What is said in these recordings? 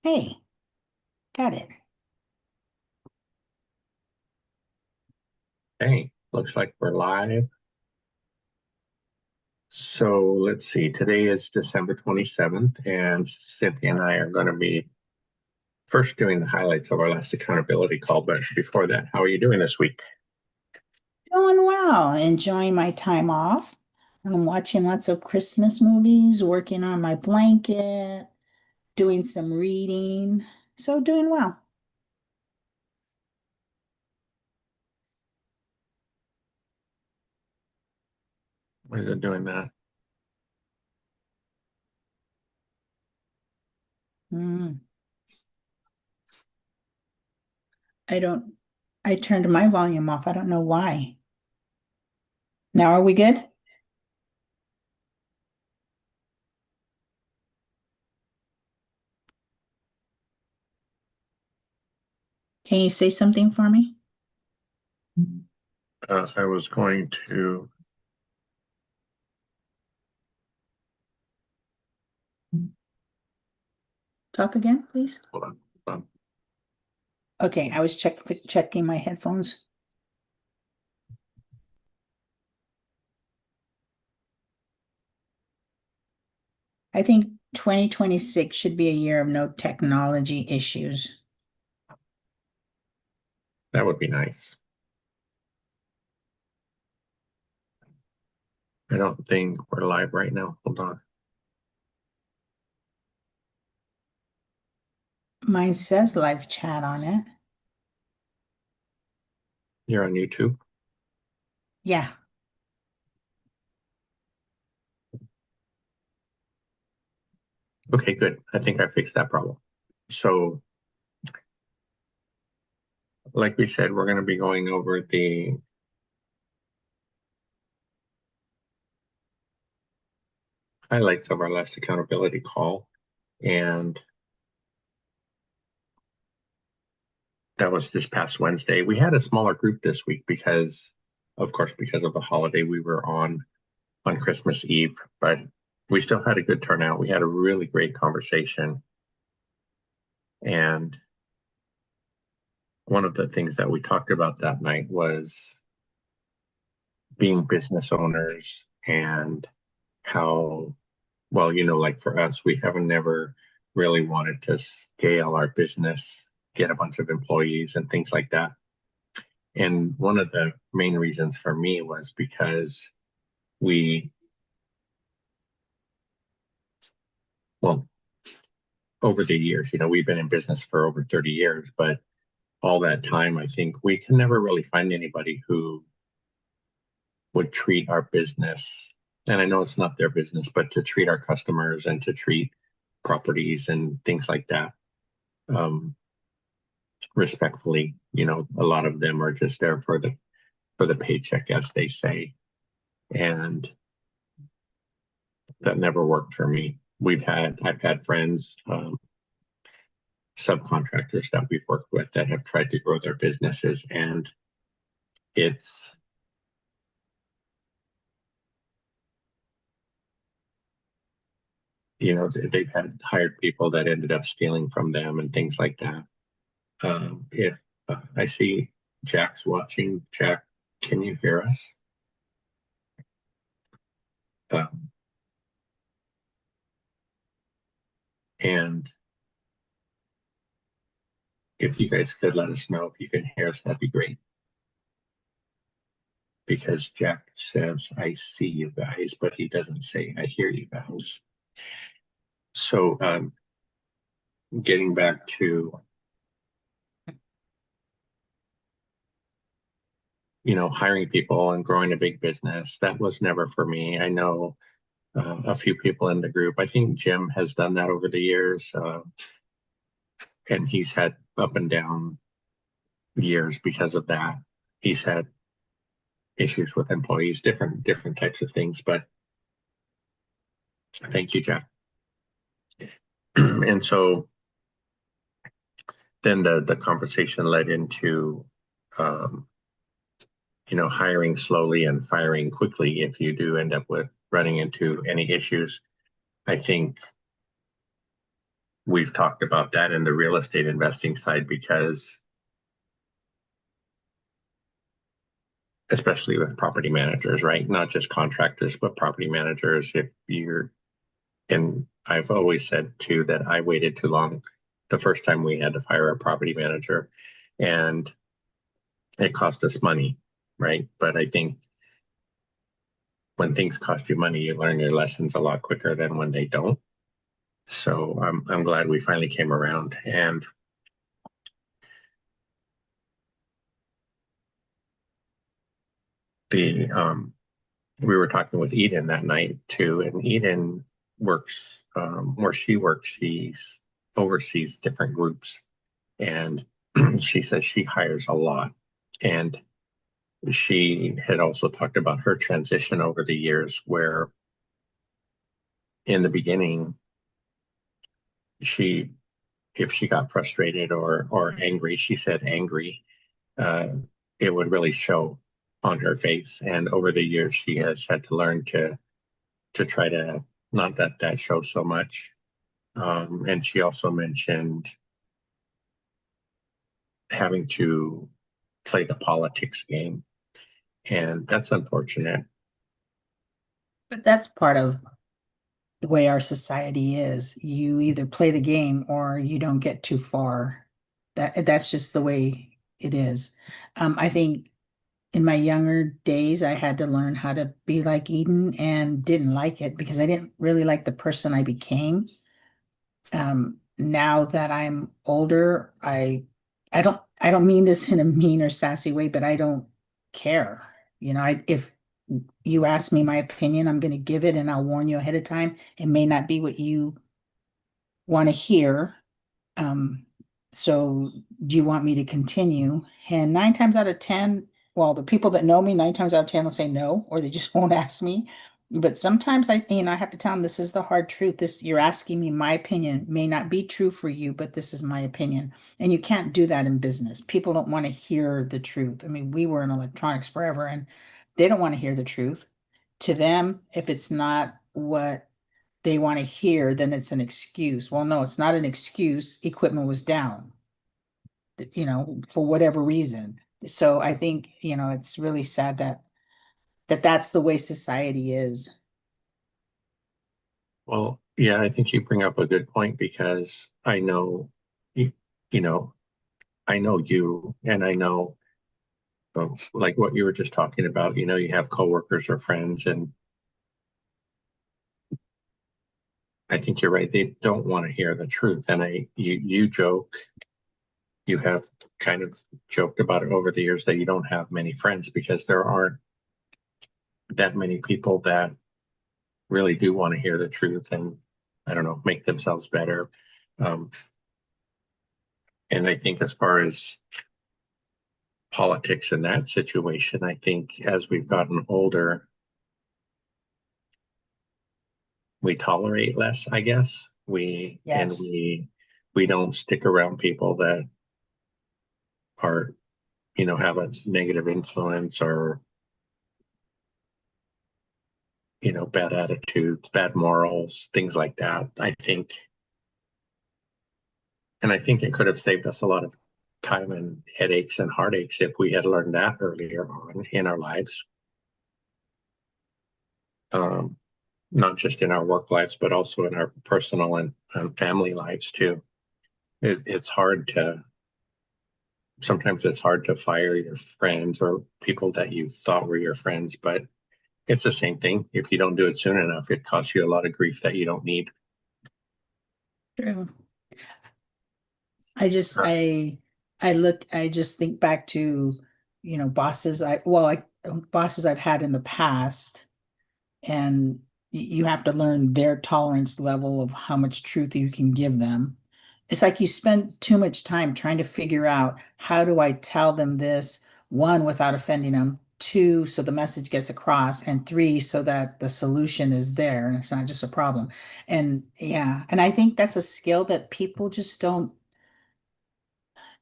Hey, got it. Hey, looks like we're live. So let's see. Today is December 27th, and Cynthia and I are going to be first doing the highlights of our last accountability call. But before that, how are you doing this week? Doing well, enjoying my time off. I'm watching lots of Christmas movies, working on my blanket, doing some reading. So doing well. What is it doing that? Mm, I don't, I turned my volume off. I don't know why. Now are we good? Can you say something for me? I was going to, Talk again, please. hold on, hold on. Okay, I was checking my headphones. I think 2026 should be a year of no technology issues. That would be nice. I don't think we're live right now. Hold on. Mine says live chat on it. You're on YouTube? Yeah. Okay, good. I think I fixed that problem. So, like we said, we're going to be going over the highlights of our last accountability call. And that was this past Wednesday. We had a smaller group this week because, of course, because of the holiday, we were on Christmas Eve, but we still had a good turnout. We had a really great conversation. And one of the things that we talked about that night was being business owners and how, well, like for us, we haven't never really wanted to scale our business, get a bunch of employees and things like that. And one of the main reasons for me was because we, well, over the years, we've been in business for over 30 years, but all that time, I think we can never really find anybody who would treat our business. And I know it's not their business, but to treat our customers and to treat properties and things like that respectfully. A lot of them are just there for the paycheck, as they say. And that never worked for me. I've had friends, subcontractors that we've worked with that have tried to grow their businesses, and it's they've had hired people that ended up stealing from them and things like that. If I see Jack's watching, Jack, can you hear us? Um, and if you guys could let us know if you can hear us, that'd be great. Because Jack says, I see you guys, but he doesn't say, I hear you guys. So, getting back to, hiring people and growing a big business, that was never for me. I know a few people in the group. I think Jim has done that over the years, and he's had up and down years because of that. He's had issues with employees, different types of things, but Thank you, Jack. And so then the conversation led into, um, hiring slowly and firing quickly if you do end up with running into any issues. I think we've talked about that in the real estate investing side because, especially with property managers, right? Not just contractors, but property managers. If you're, and I've always said too that I waited too long the first time we had to fire a property manager, and it cost us money, right? But I think when things cost you money, you learn your lessons a lot quicker than when they don't. So I'm glad we finally came around. And the we were talking with Eden that night too, and Eden works where she works. She's oversees different groups, and she says she hires a lot. And she had also talked about her transition over the years, where in the beginning, she if she got frustrated or angry, she said angry, uh, it would really show on her face. And over the years, she has had to learn to try to not that that shows so much. And she also mentioned having to play the politics game, and that's unfortunate. But that's part of the way our society is. You either play the game or you don't get too far. That's just the way it is. I think in my younger days, I had to learn how to be like Eden and didn't like it because I didn't really like the person I became. Now that I'm older, I don't mean this in a mean or sassy way, but I don't care. If you ask me my opinion, I'm going to give it and I'll warn you ahead of time. It may not be what you want to hear. Um, so do you want me to continue? And 9 times out of 10, well, the people that know me, 9 times out of 10 will say no, or they just won't ask me. But sometimes I have to tell them this is the hard truth. This you're asking me my opinion may not be true for you, but this is my opinion. And you can't do that in business. People don't want to hear the truth. I mean, we were in electronics forever and they don't want to hear the truth. To them, if it's not what they want to hear, then it's an excuse. Well, no, it's not an excuse. Equipment was down, for whatever reason. So I think, it's really sad that's the way society is. Well, yeah, I think you bring up a good point because I know you, you know, I know you, and I know like what you were just talking about. You have coworkers or friends, and I think you're right. They don't want to hear the truth. And you joke, you have kind of joked about it over the years that you don't have many friends because there aren't that many people that really do want to hear the truth and, I don't know, make themselves better. Um, and I think as far as politics in that situation, I think as we've gotten older, we tolerate less, I guess. We and Yes. we don't stick around people that are, have a negative influence or, bad attitudes, bad morals, things like that. I think it could have saved us a lot of time and headaches and heartaches if we had learned that earlier on in our lives. Um, Not just in our work lives, but also in our personal and family lives too. It's hard to sometimes it's hard to fire your friends or people that you thought were your friends, but it's the same thing. If you don't do it soon enough, it costs you a lot of grief that you don't need. True. I just, Uh, I just think back to, bosses I've had in the past, and you have to learn their tolerance level of how much truth you can give them. It's like you spend too much time trying to figure out how do I tell them this, one, without offending them, two, so the message gets across, and three, so that the solution is there and it's not just a problem. And yeah, and I think that's a skill that people just don't,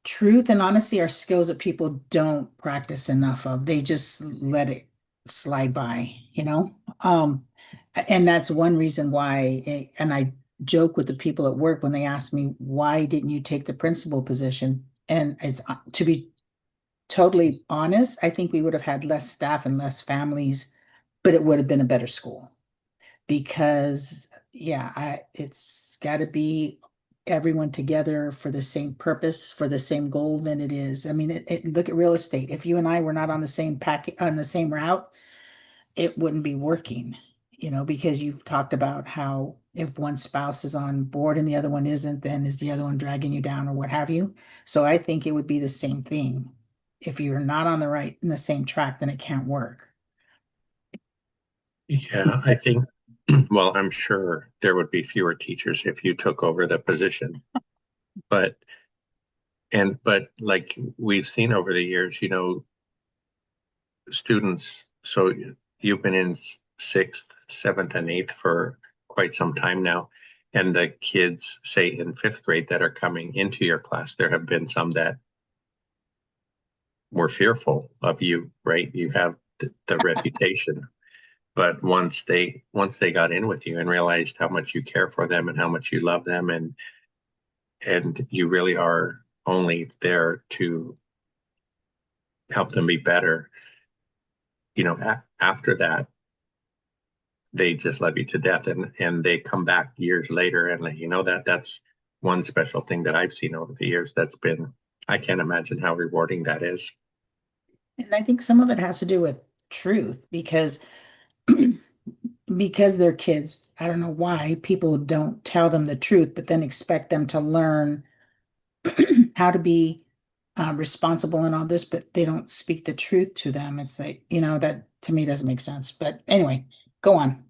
truth and honesty are skills that people don't practice enough of. They just let it slide by, you know? And that's one reason why, and I joke with the people at work when they ask me, why didn't you take the principal position? And it's to be totally honest, I think we would have had less staff and less families, but it would have been a better school because yeah, it's got to be everyone together for the same purpose, for the same goal than it is. I mean, look at real estate. If you and I were not on the same pack on the same route, it wouldn't be working, because you've talked about how if one spouse is on board and the other one isn't, then is the other one dragging you down or what have you? So I think it would be the same thing. If you're not on the right in the same track, then it can't work. Yeah, I think, well, I'm sure there would be fewer teachers if you took over the position. But, but like we've seen over the years, students, so you've been in sixth, seventh, and eighth for quite some time now. And the kids, say in fifth grade, that are coming into your class, there have been some that were fearful of you, right? You have the reputation. But once they got in with you and realized how much you care for them and how much you love them, and you really are only there to help them be better, after that they just love you to death, and they come back years later and let you know that. That's one special thing that I've seen over the years. That's been, I can't imagine how rewarding that is. And I think some of it has to do with truth because because they're kids. I don't know why people don't tell them the truth, but then expect them to learn how to be responsible and all this, but they don't speak the truth to them. It's like, that to me doesn't make sense. But anyway, go on.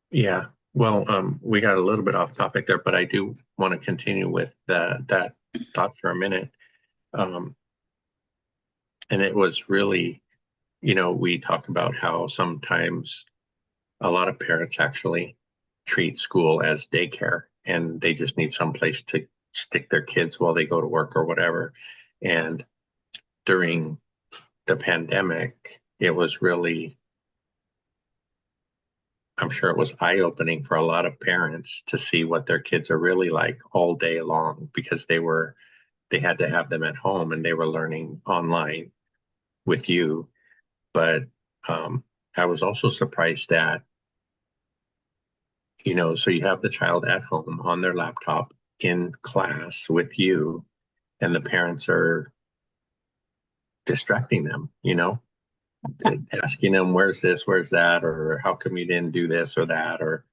Yeah. Well, we got a little bit off topic there, but I do want to continue with that thought for a minute. Um, and it was really, we talk about how sometimes a lot of parents actually treat school as daycare, and they just need some place to stick their kids while they go to work or whatever. And during the pandemic, it was really, I'm sure it was eye-opening for a lot of parents to see what their kids are really like all day long, because they had to have them at home and they were learning online with you. But um, I was also surprised that, so you have the child at home on their laptop in class with you, and the parents are distracting them, asking them, where's this, where's that, or how come you didn't do this or that, or,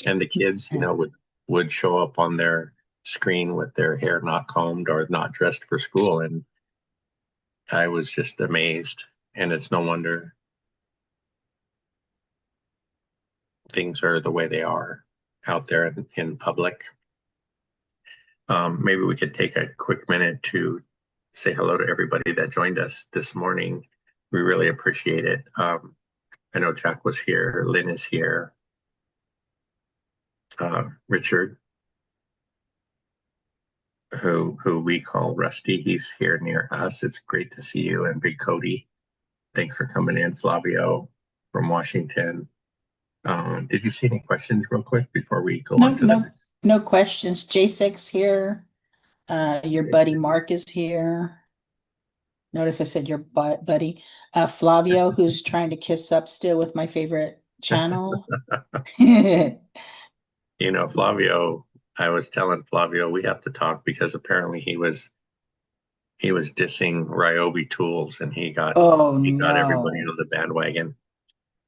and the kids, would show up on their screen with their hair not combed or not dressed for school. And I was just amazed. And it's no wonder things are the way they are out there in public. Maybe we could take a quick minute to say hello to everybody that joined us this morning. We really appreciate it. I know Jack was here, Lynn is here, Richard, who we call Rusty, he's here near us. It's great to see you. And Big Cody, thanks for coming in. Flavio from Washington. Did you see any questions real quick before we go No, on to the no, next? no questions. J6 here. Your buddy Mark is here. Notice I said your buddy. Flavio, who's trying to kiss up still with my favorite channel. Flavio, I was telling Flavio we have to talk because apparently he was dissing Ryobi tools, and he got Oh he got everybody no. on the bandwagon.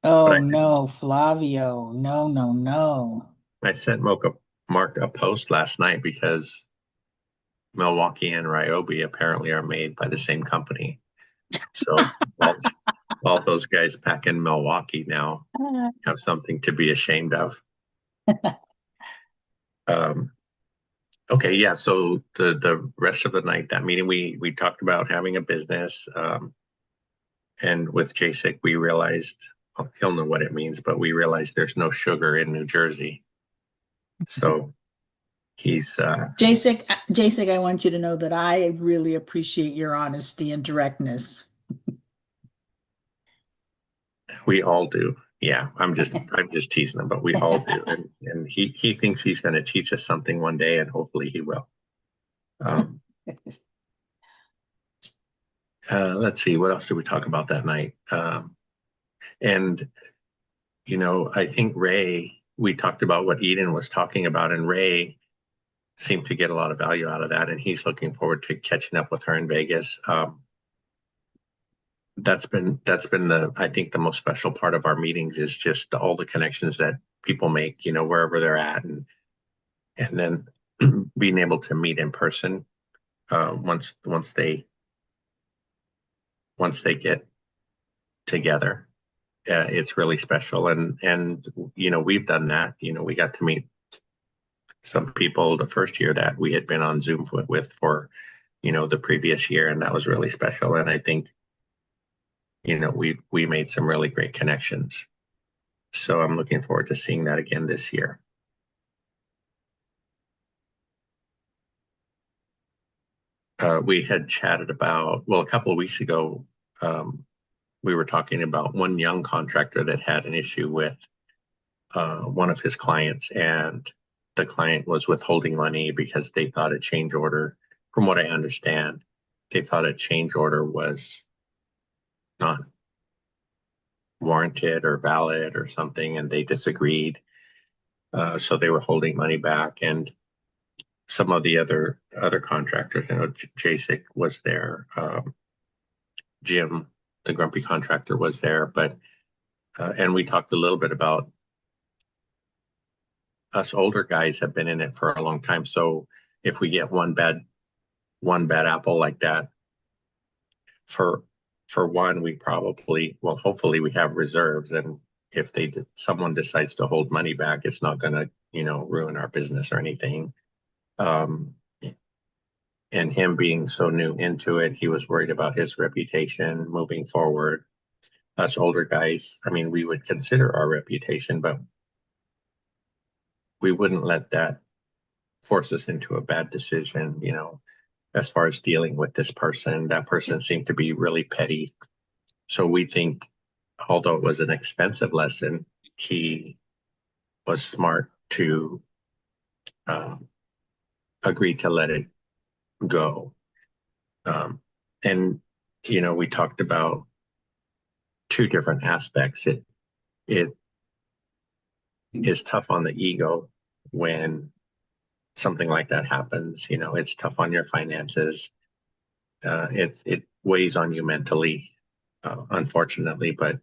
But Oh no, Flavio. No, no, no. I sent Mark a post last night because Milwaukee and Ryobi apparently are made by the same company. So all those guys back in Milwaukee now have something to be ashamed of. Um, okay, yeah. So the rest of the night, that meeting, we talked about having a business. and with JSIC, we realized, well, he'll know what it means, but we realized there's no sugar in New Jersey. So he's, Jasek, I want you to know that I really appreciate your honesty and directness. we all do. Yeah, I'm just teasing him, but we all do. And he thinks he's going to teach us something one day, and hopefully he will. Um, let's see, what else did we talk about that night? And I think Ray, we talked about what Eden was talking about, and Ray seemed to get a lot of value out of that, and he's looking forward to catching up with her in Vegas. That's been the I think the most special part of our meetings is just all the connections that people make, wherever they're at, and then being able to meet in person once they get together. It's really special, and we've done that. We got to meet some people the first year that we had been on Zoom with for the previous year, and that was really special. And I think we made some really great connections. So I'm looking forward to seeing that again this year. We had chatted about, well, a couple of weeks ago, we were talking about one young contractor that had an issue with one of his clients, and the client was withholding money because they thought a change order, from what I understand, they thought a change order was not warranted or valid or something, and they disagreed. So they were holding money back, and some of the other contractors, JSIC was there, Jim, the grumpy contractor, was there, but and we talked a little bit about us older guys have been in it for a long time. So if we get one bad apple like that, for one, we probably, well, hopefully we have reserves, and if someone decides to hold money back, it's not going to ruin our business or anything. Um, and him being so new into it, he was worried about his reputation moving forward. Us older guys, I mean, we would consider our reputation, but we wouldn't let that force us into a bad decision, as far as dealing with this person. That person seemed to be really petty. So we think, although it was an expensive lesson, he was smart to um, agree to let it go. Um, and, we talked about two different aspects. It is tough on the ego when something like that happens. It's tough on your finances. It weighs on you mentally, unfortunately, but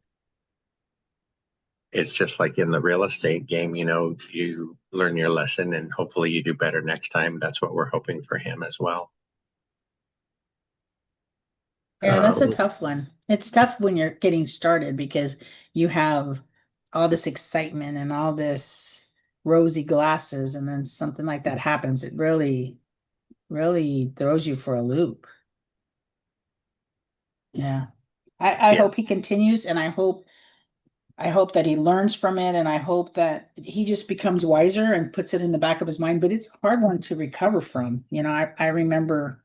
it's just like in the real estate game, you learn your lesson and hopefully you do better next time. That's what we're hoping for him as well. Yeah, that's a tough one. It's tough when you're getting started because you have all this excitement and all this rosy glasses, and then something like that happens. It really, really throws you for a loop. Yeah. I Yeah, hope he continues, and I hope that he learns from it, and I hope that he just becomes wiser and puts it in the back of his mind. But it's a hard one to recover from. I remember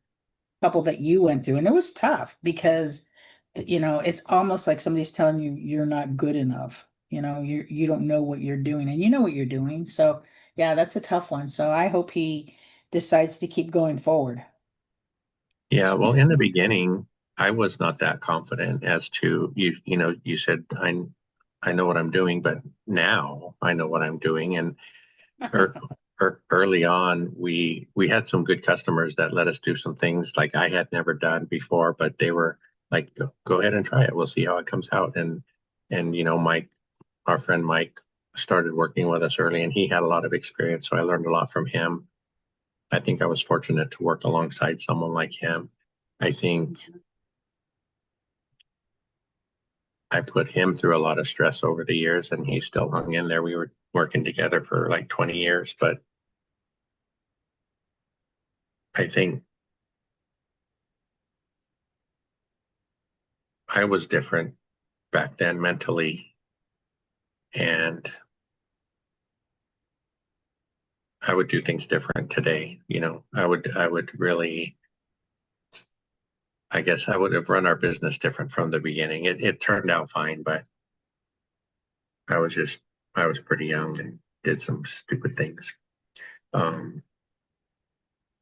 a couple that you went through, and it was tough because, it's almost like somebody's telling you you're not good enough. You don't know what you're doing, and you know what you're doing. So yeah, that's a tough one. So I hope he decides to keep going forward. yeah. Well, in the beginning, I was not that confident as to you said I know what I'm doing, but now I know what I'm doing. And er, early on, we had some good customers that let us do some things like I had never done before, but they were like, go ahead and try it. We'll see how it comes out. And Mike, our friend Mike, started working with us early, and he had a lot of experience, so I learned a lot from him. I think I was fortunate to work alongside someone like him. I think I put him through a lot of stress over the years, and he still hung in there. We were working together for like 20 years, but I think I was different back then mentally, and I would do things different today. I would really, I guess I would have run our business different from the beginning. It turned out fine, but I was just, I was pretty young and did some stupid things. Um,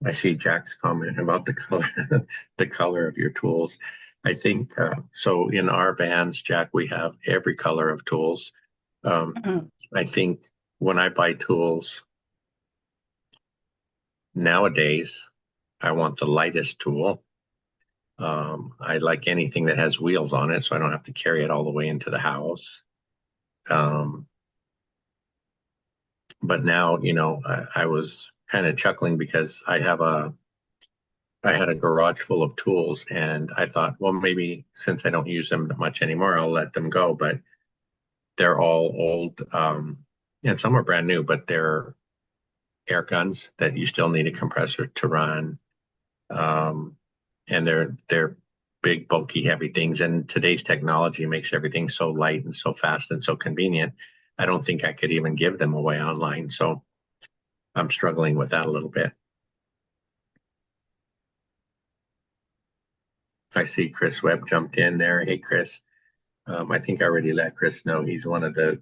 I see Jack's comment about the color, the color of your tools. I think so. In our bands, Jack, we have every color of tools. Um, I think when I buy tools nowadays, I want the lightest tool. I like anything that has wheels on it, so I don't have to carry it all the way into the house. Um, but now, I was kind of chuckling because I had a garage full of tools, and I thought, well, maybe since I don't use them much anymore, I'll let them go. But they're all old, and some are brand new, but they're air guns that you still need a compressor to run. Um, and they're big, bulky, heavy things. And today's technology makes everything so light and so fast and so convenient. I don't think I could even give them away online. So I'm struggling with that a little bit. I see Chris Webb jumped in there. Hey, Chris. I think I already let Chris know he's one of the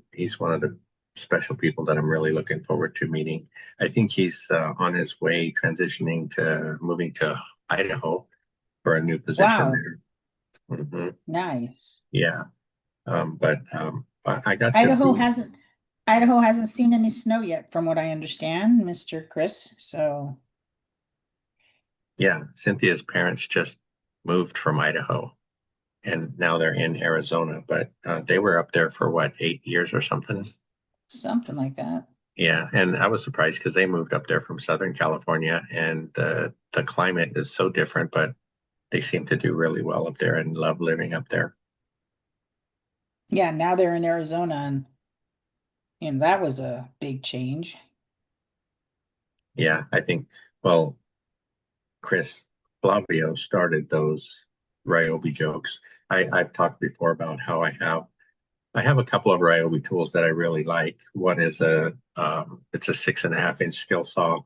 special people that I'm really looking forward to meeting. I think he's on his way transitioning to moving to Idaho for a new position Wow, there. nice. Yeah, but I got to Idaho be, hasn't Idaho hasn't seen any snow yet, from what I understand, Mr. Chris. So, yeah. Cynthia's parents just moved from Idaho, and now they're in Arizona. But they were up there for what, 8 years or something. something like that. Yeah, and I was surprised because they moved up there from Southern California, and the climate is so different, but they seem to do really well up there and love living up there. Yeah, now they're in Arizona, and that was a big change. Yeah, I think, well, Chris Flavio started those Ryobi jokes. I've talked before about how I have a couple of Ryobi tools that I really like. One is it's a 6.5 inch skill saw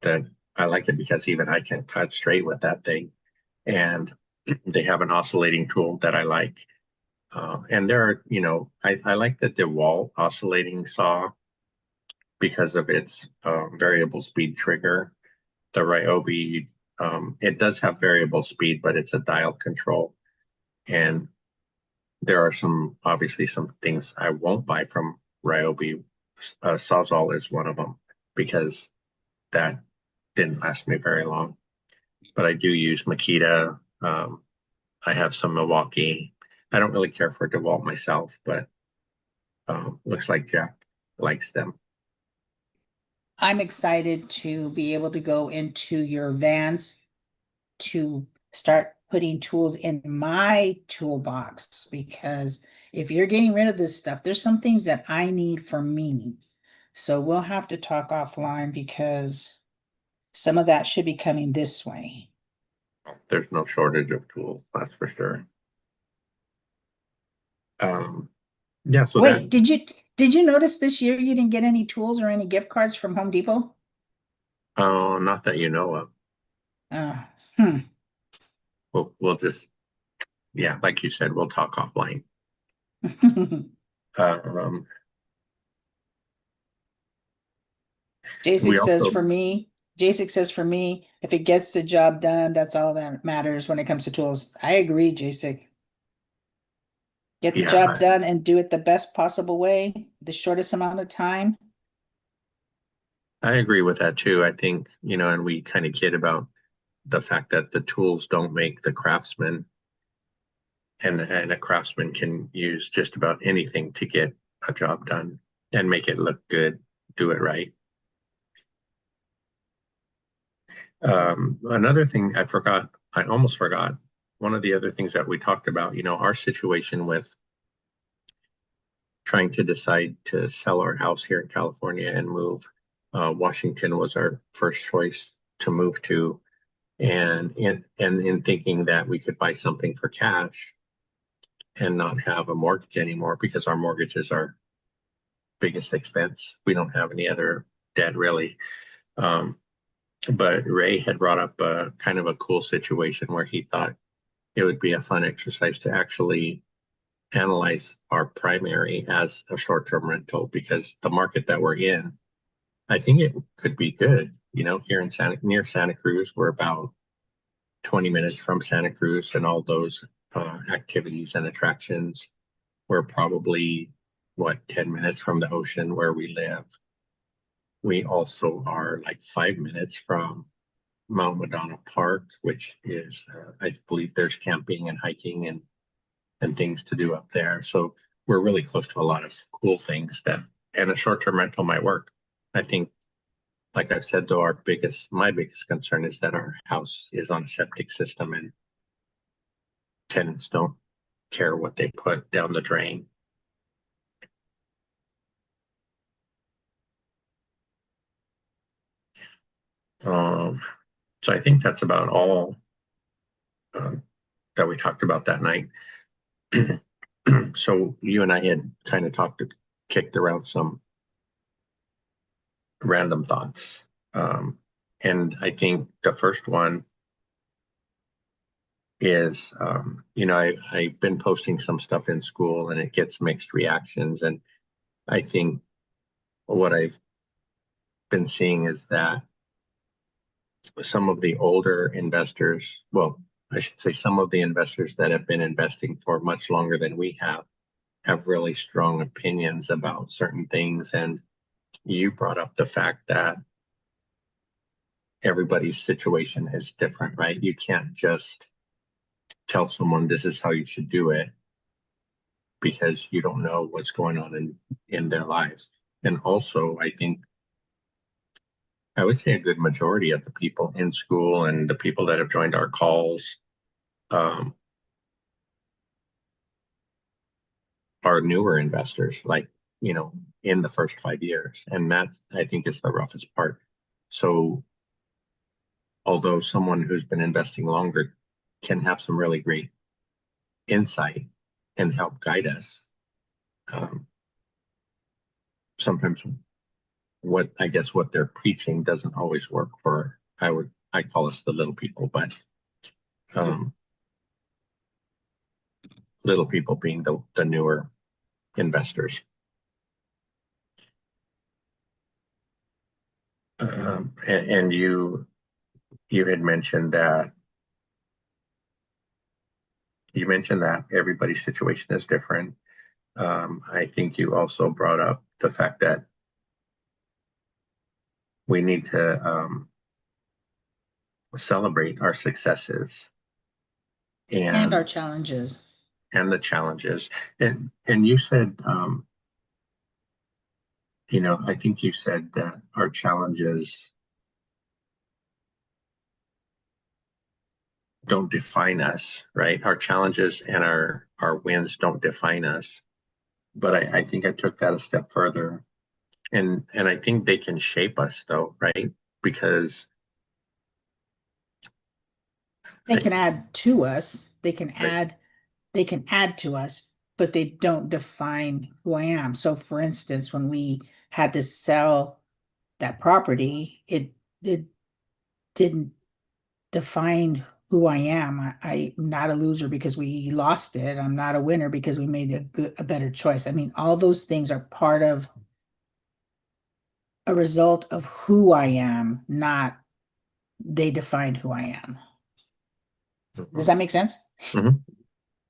that I like it because even I can cut straight with that thing. And they have an oscillating tool that I like. And there are, I like the DeWalt oscillating saw because of its variable speed trigger. The Ryobi, it does have variable speed, but it's a dial control. And there are obviously some things I won't buy from Ryobi. Sawzall is one of them because that didn't last me very long. But I do use Makita. I have some Milwaukee. I don't really care for DeWalt myself, but looks like Jack likes them. I'm excited to be able to go into your vans to start putting tools in my toolbox, because if you're getting rid of this stuff, there's some things that I need for me. So we'll have to talk offline because some of that should be coming this way. There's no shortage of tools, that's for sure. Um, yeah, so that, Wait, did you notice this year you didn't get any tools or any gift cards from Home Depot? oh, not that you know of. Uh, hmm. We'll just, yeah, like you said, we'll talk offline. Um, Jasek we says also, for me, Jasek says for me, if it gets the job done, that's all that matters when it comes to tools. I agree, Jasek. Get the yeah, job done and do it the best possible way, the shortest amount of time. I agree with that too. I think, and we kind of kid about the fact that the tools don't make the craftsman, and a craftsman can use just about anything to get a job done and make it look good, do it right. Another thing I almost forgot. One of the other things that we talked about, our situation with trying to decide to sell our house here in California and move. Washington was our first choice to move to, and in thinking that we could buy something for cash, and not have a mortgage anymore because our mortgage is our biggest expense. We don't have any other debt really. Um, but Ray had brought up a kind of a cool situation where he thought it would be a fun exercise to actually analyze our primary as a short-term rental because the market that we're in, I think it could be good. You know, here in near Santa Cruz, we're about 20 minutes from Santa Cruz and all those activities and attractions. We're probably, what, 10 minutes from the ocean where we live. We also are like 5 minutes from Mount Madonna Park, which is, I believe there's camping and hiking and things to do up there. So we're really close to a lot of cool things that, and a short-term rental might work. I think, like I've said, though, my biggest concern is that our house is on a septic system and tenants don't care what they put down the drain. Um, so I think that's about all that we talked about that night. So you and I had kind of kicked around some random thoughts. And I think the first one is, I've been posting some stuff in school and it gets mixed reactions. And I think what I've been seeing is that some of the older investors, well, I should say some of the investors that have been investing for much longer than we have really strong opinions about certain things. And you brought up the fact that everybody's situation is different, right? You can't just tell someone this is how you should do it because you don't know what's going on in their lives. And also, I think I would say a good majority of the people in school and the people that have joined our calls um, are newer investors, like, in the first 5 years. And that's, I think, is the roughest part. So, although someone who's been investing longer can have some really great insight and help guide us, um, sometimes what they're preaching doesn't always work for, I call us the little people, but um, little people being the newer investors. And you had mentioned that everybody's situation is different. I think you also brought up the fact that we need to celebrate our successes And our and challenges. the challenges. And you said, I think you said that our challenges don't define us, right? Our challenges and our wins don't define us. But I think I took that a step further, and I think they can shape us, though, right? Because They can add to us. right, They can add to us, but they don't define who I am. So for instance, when we had to sell that property, it didn't define who I am. I'm not a loser because we lost it. I'm not a winner because we made a better choice. I mean, all those things are part of a result of who I am, not they defined who I am. Does mhm, that make sense? mhm.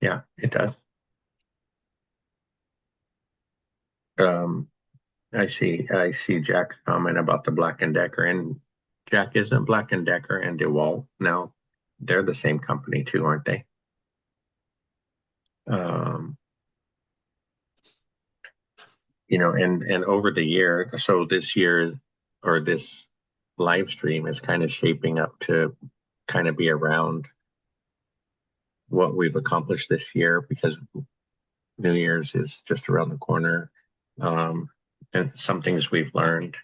Yeah, it does. Um, I see Jack's comment about the Black and Decker, and Jack, isn't Black and Decker and DeWalt now? They're the same company too, aren't they? Um, and over the year, so this year or this live stream is kind of shaping up to kind of be around what we've accomplished this year because New Year's is just around the corner. Um, and some things we've learned.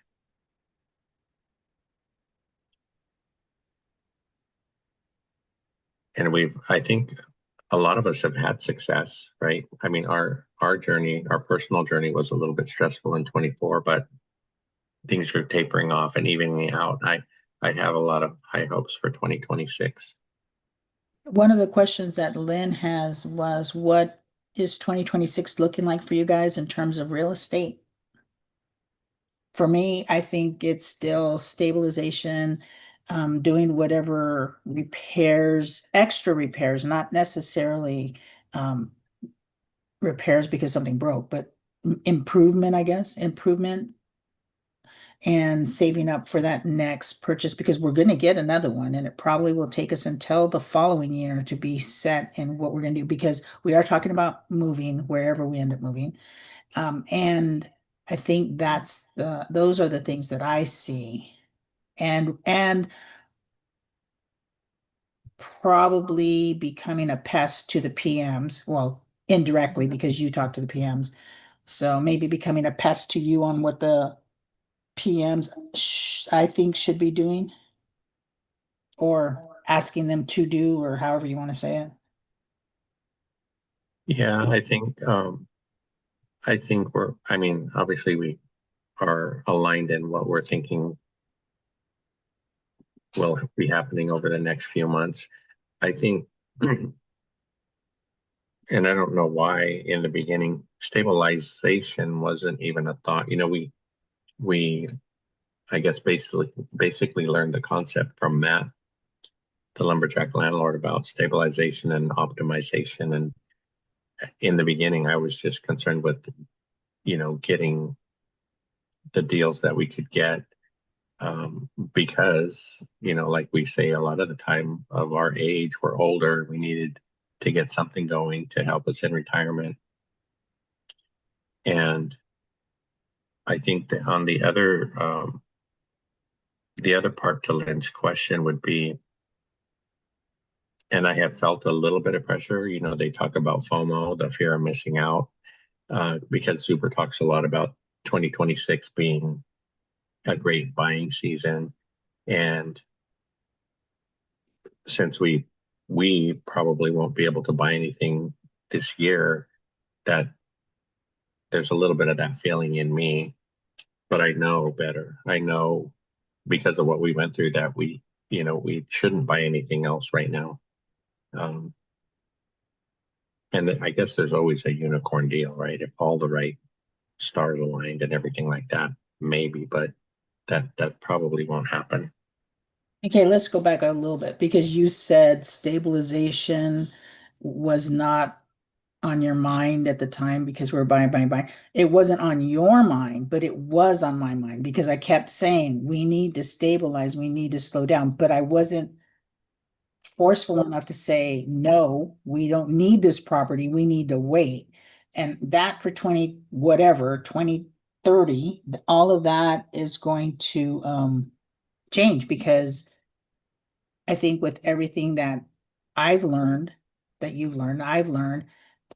And I think a lot of us have had success, right? I mean, our journey, our personal journey was a little bit stressful in 24, but things are tapering off and evening out. I have a lot of high hopes for 2026. One of the questions that Lynn has was, what is 2026 looking like for you guys in terms of real estate? For me, I think it's still stabilization, doing whatever repairs, extra repairs, not necessarily repairs because something broke, but improvement, I guess, improvement and saving up for that next purchase because we're going to get another one and it probably will take us until the following year to be set in what we're going to do because we are talking about moving wherever we end up moving. And I think those are the things that I see. And probably becoming a pest to the PMs, well, indirectly because you talk to the PMs. So maybe becoming a pest to you on what the PMs I think should be doing or asking them to do, or however you want to say it. Yeah, I think I mean, obviously we are aligned in what we're thinking will be happening over the next few months. I think, and I don't know why in the beginning, stabilization wasn't even a thought. We, I guess basically learned the concept from Matt, the lumberjack landlord, about stabilization and optimization. And in the beginning, I was just concerned with, getting the deals that we could get because, like we say, a lot of the time of our age, we're older. We needed to get something going to help us in retirement. And I think that on the other part to Lynn's question would be, and I have felt a little bit of pressure. They talk about FOMO, the fear of missing out, because Super talks a lot about 2026 being a great buying season. And since we probably won't be able to buy anything this year, that there's a little bit of that feeling in me, but I know better. I know because of what we went through that we shouldn't buy anything else right now. Um, and I guess there's always a unicorn deal, right? If all the right stars aligned and everything like that, maybe, but that probably won't happen. Okay, let's go back a little bit because you said stabilization was not on your mind at the time because we were buying. It wasn't on your mind, but it was on my mind because I kept saying we need to stabilize, we need to slow down, but I wasn't forceful enough to say, no, we don't need this property, we need to wait. And that for 20, whatever, 2030, all of that is going to change because I think with everything that I've learned, that you've learned, I've learned,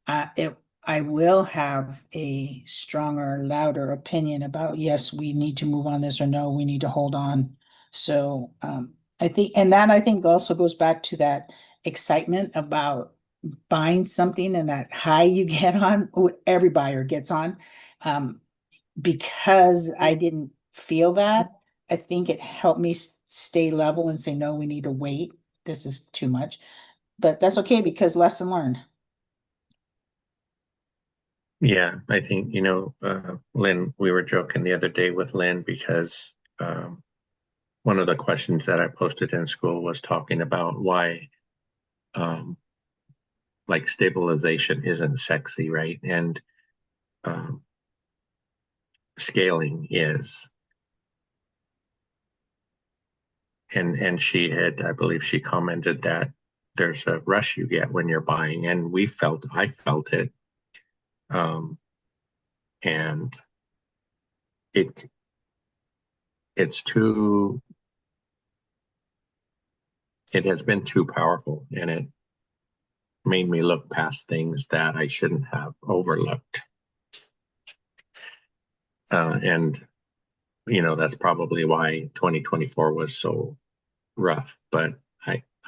it I will have a stronger, louder opinion about yes, we need to move on this or no, we need to hold on. So I think, and that I think also goes back to that excitement about buying something and that high you get on, every buyer gets on. Um, because I didn't feel that, I think it helped me stay level and say, no, we need to wait. This is too much. But that's okay because lesson learned. Yeah, I think, Lynn, we were joking the other day with Lynn because one of the questions that I posted in school was talking about why um, like stabilization isn't sexy, right? And um, scaling is. And I believe she commented that there's a rush you get when you're buying, and I felt it, um, and it it's too it has been too powerful, and it made me look past things that I shouldn't have overlooked. And that's probably why 2024 was so rough. But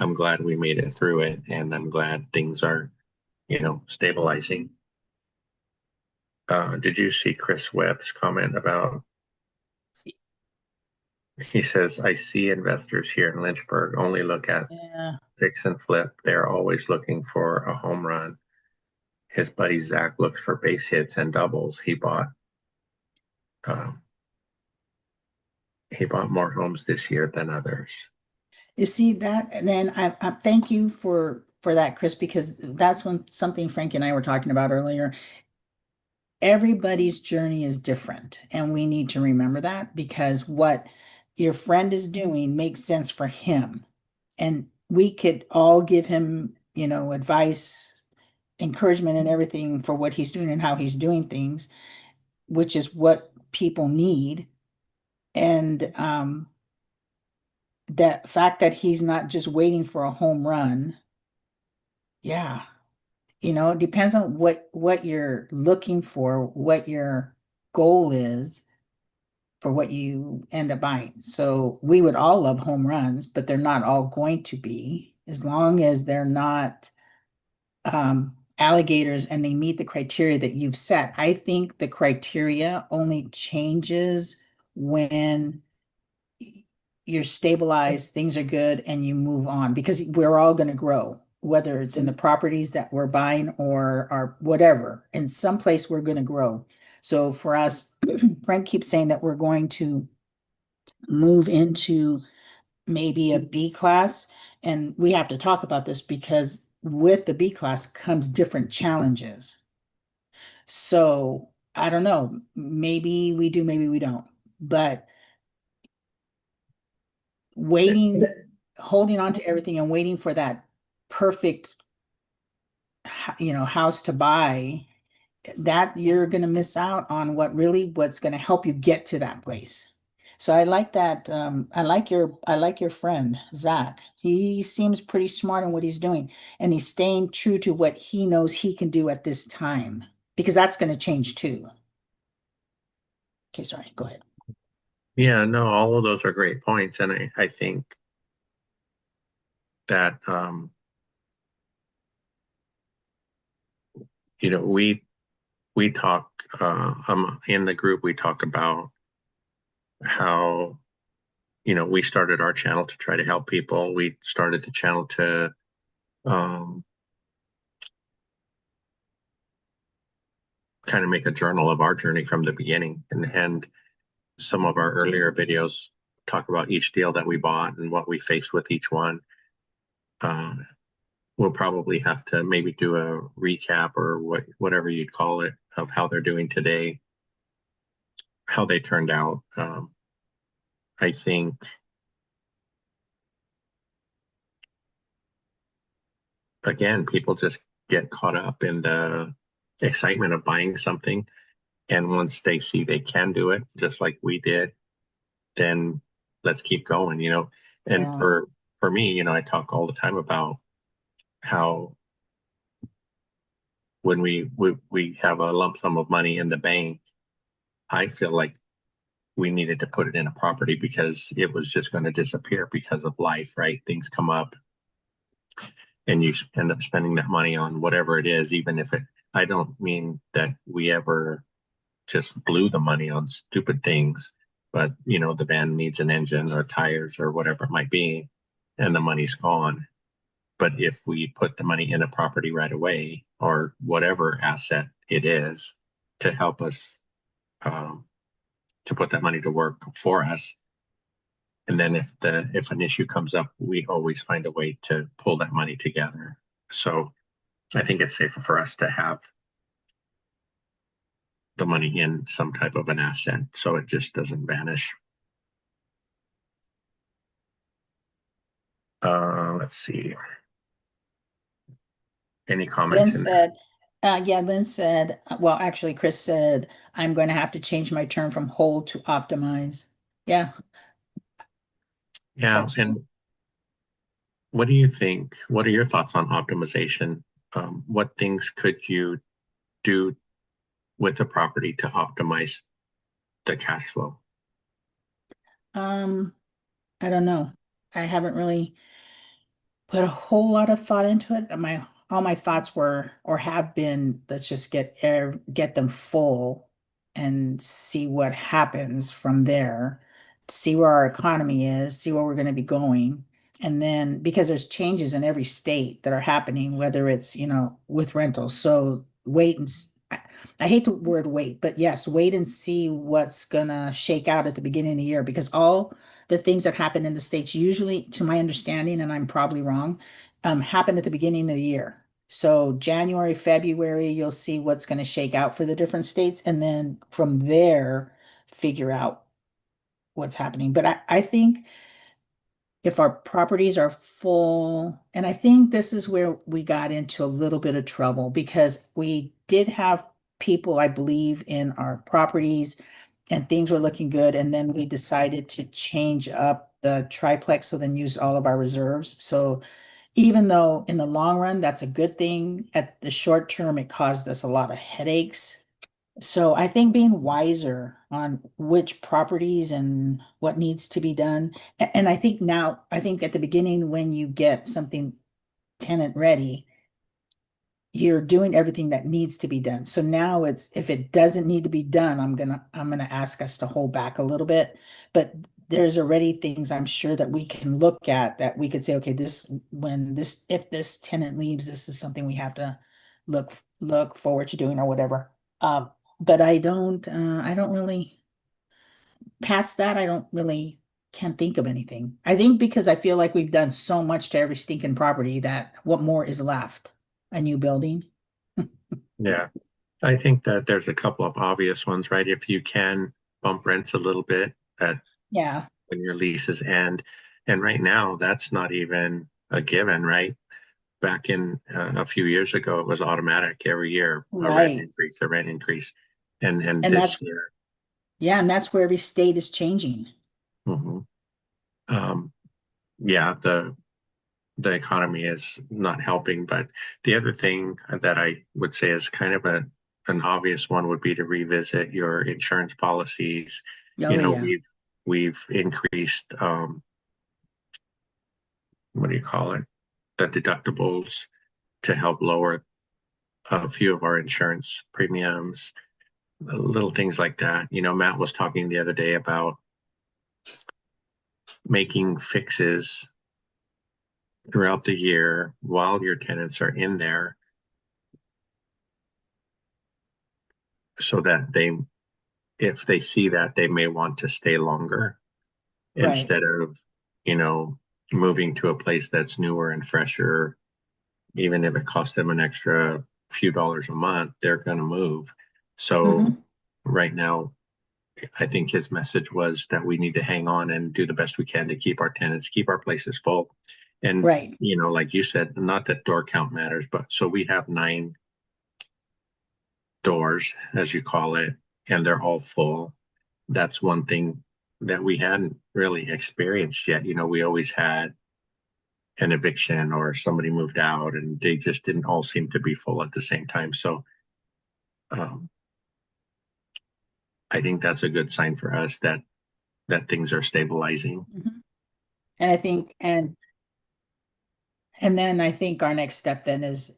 I'm glad we made it through it, and I'm glad things are stabilizing. Did you see Chris Webb's comment about, he says, I see investors here in Lynchburg only look at Yeah. fix and flip. They're always looking for a home run. His buddy Zach looks for base hits and doubles. Um, he bought more homes this year than others. You see that, and then I thank you for that, Chris, because that's when something Frank and I were talking about earlier. Everybody's journey is different, and we need to remember that because what your friend is doing makes sense for him. And we could all give him, advice, encouragement, and everything for what he's doing and how he's doing things, which is what people need. And that fact that he's not just waiting for a home run, yeah, it depends on what you're looking for, what your goal is for what you end up buying. So we would all love home runs, but they're not all going to be as long as they're not alligators and they meet the criteria that you've set. I think the criteria only changes when you're stabilized, things are good, and you move on because we're all going to grow, whether it's in the properties that we're buying or whatever. In some place, we're going to grow. So for us, Frank keeps saying that we're going to move into maybe a B class. And we have to talk about this because with the B class comes different challenges. So I don't know. Maybe we do, maybe we don't. But waiting, holding on to everything and waiting for that perfect, house to buy, that you're going to miss out on what's going to help you get to that place. So I like that. I like your friend, Zach. He seems pretty smart in what he's doing, and he's staying true to what he knows he can do at this time, because that's going to change too. Okay, sorry, go ahead. Yeah, no, all of those are great points. And I think that, you know, we talk, in the group, we talk about how, we started our channel to try to help people. We started the channel to, um, kind of make a journal of our journey from the beginning. And some of our earlier videos talk about each deal that we bought and what we faced with each one. Uh, we'll probably have to maybe do a recap or whatever you'd call it of how they're doing today, how they turned out. I think, again, people just get caught up in the excitement of buying something. And once they see they can do it, just like we did, then let's keep going. And Yeah. for me, I talk all the time about how when we have a lump sum of money in the bank, I feel like we needed to put it in a property because it was just going to disappear because of life, right? Things come up and you end up spending that money on whatever it is, even if I don't mean that we ever just blew the money on stupid things, but the van needs an engine or tires or whatever it might be, and the money's gone. But if we put the money in a property right away or whatever asset it is to help us, um, to put that money to work for us, and then if an issue comes up, we always find a way to pull that money together. So I think it's safer for us to have the money in some type of an asset so it just doesn't vanish. Let's see. Any Lynn comments in there? said, yeah, Lynn said, well, actually, Chris said, I'm going to have to change my term from hold to optimize. Yeah, Yeah. that's true. And what do you think? What are your thoughts on optimization? What things could you do with the property to optimize the cash flow? Um, I don't know. I haven't really put a whole lot of thought into it. all my thoughts were or have been, let's just get them full and see what happens from there, see where our economy is, see where we're going to be going. And then because there's changes in every state that are happening, whether it's, with rentals. So wait I hate the word wait, but yes, wait and see what's gonna shake out at the beginning of the year because all the things that happen in the states usually, to my understanding, and I'm probably wrong, happen at the beginning of the year. So January, February, you'll see what's going to shake out for the different states, and then from there, figure out what's happening. But I think if our properties are full, and I think this is where we got into a little bit of trouble because we did have people, I believe, in our properties and things were looking good. And then we decided to change up the triplex, so then use all of our reserves. So even though in the long run, that's a good thing, at the short term, it caused us a lot of headaches. So I think being wiser on which properties and what needs to be done. And I think now, I think at the beginning, when you get something tenant ready, you're doing everything that needs to be done. So now it's, if it doesn't need to be done, I'm gonna ask us to hold back a little bit. But there's already things I'm sure that we can look at that we could say, okay, if this tenant leaves, this is something we have to look forward to doing or whatever. But I don't really, past that, I don't really can't think of anything. I think because I feel like we've done so much to every stinking property that what more is left? A new building? Yeah. I think that there's a couple of obvious ones, right? If you can bump rents a little bit at Yeah, when your leases end, and right now that's not even a given, right? Back in a few years ago, it was automatic every year, right. a rent increase, and And this that's, year, yeah, and that's where every state is changing. mhm. um, yeah, the economy is not helping. But the other thing that I would say is kind of an obvious one would be to revisit your insurance policies. Oh, yeah. We've increased what do you call it? The deductibles to help lower a few of our insurance premiums, little things like that. Matt was talking the other day about making fixes throughout the year while your tenants are in there so that if they see that, they may want to stay longer Right. instead of, you know, moving to a place that's newer and fresher. Even if it costs them an extra few dollars a month, they're going to move. So Hmm. right now, I think his message was that we need to hang on and do the best we can to keep our tenants, keep our places full. And, Right. like you said, not that door count matters, but so we have 9 doors, as you call it, and they're all full. That's one thing that we hadn't really experienced yet. We always had an eviction or somebody moved out and they just didn't all seem to be full at the same time. So um, I think that's a good sign for us that things are stabilizing. Hmm. And I think, and then I think our next step then is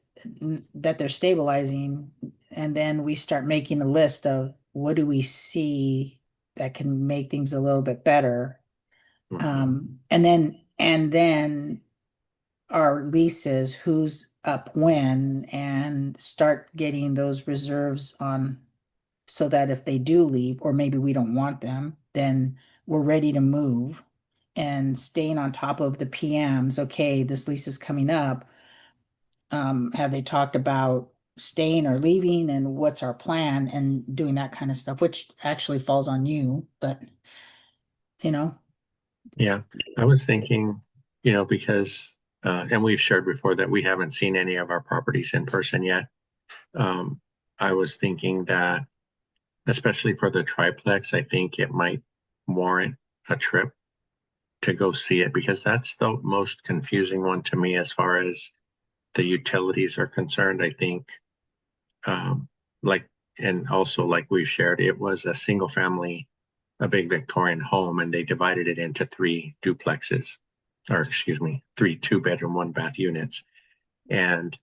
that they're stabilizing, and then we start making a list of what do we see that can make things a little bit better. Mhm. And then our leases, who's up when, and start getting those reserves on so that if they do leave, or maybe we don't want them, then we're ready to move and staying on top of the PMs. Okay, this lease is coming up. Have they talked about staying or leaving and what's our plan and doing that kind of stuff, which actually falls on you, but you know, Yeah, I was thinking, because, and we've shared before that we haven't seen any of our properties in person yet. Um, I was thinking that, especially for the triplex, I think it might warrant a trip to go see it because that's the most confusing one to me as far as the utilities are concerned. I think, um, like, and also like we've shared, it was a single family, a big Victorian home, and they divided it into 3 duplexes, or excuse me, 3 2-bedroom, 1 bath units. And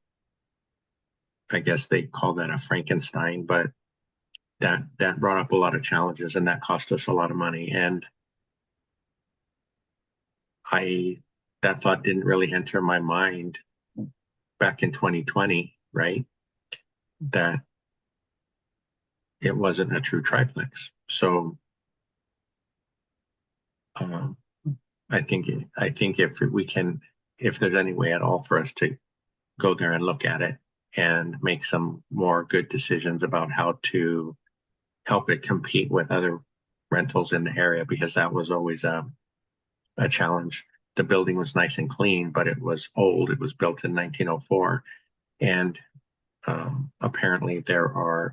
I guess they call that a Frankenstein, but that brought up a lot of challenges and that cost us a lot of money. And I that thought didn't really enter my mind back in 2020, right? That it wasn't a true triplex. So um, I think if there's any way at all for us to go there and look at it and make some more good decisions about how to help it compete with other rentals in the area, because that was always a challenge. The building was nice and clean, but it was old. It was built in 1904, and apparently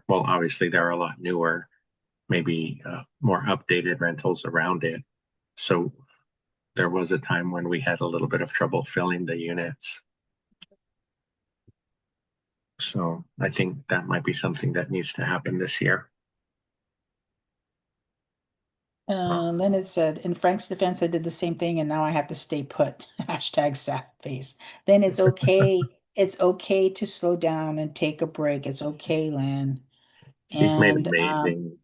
obviously there are a lot newer, maybe more updated rentals around it. So there was a time when we had a little bit of trouble filling the units. So I think that might be something that needs to happen this year. Then it said, in Frank's defense, I did the same thing and now I have to stay put. Hashtag sad face. Then it's okay. It's okay to slow down and take a break. It's okay, Lynn. And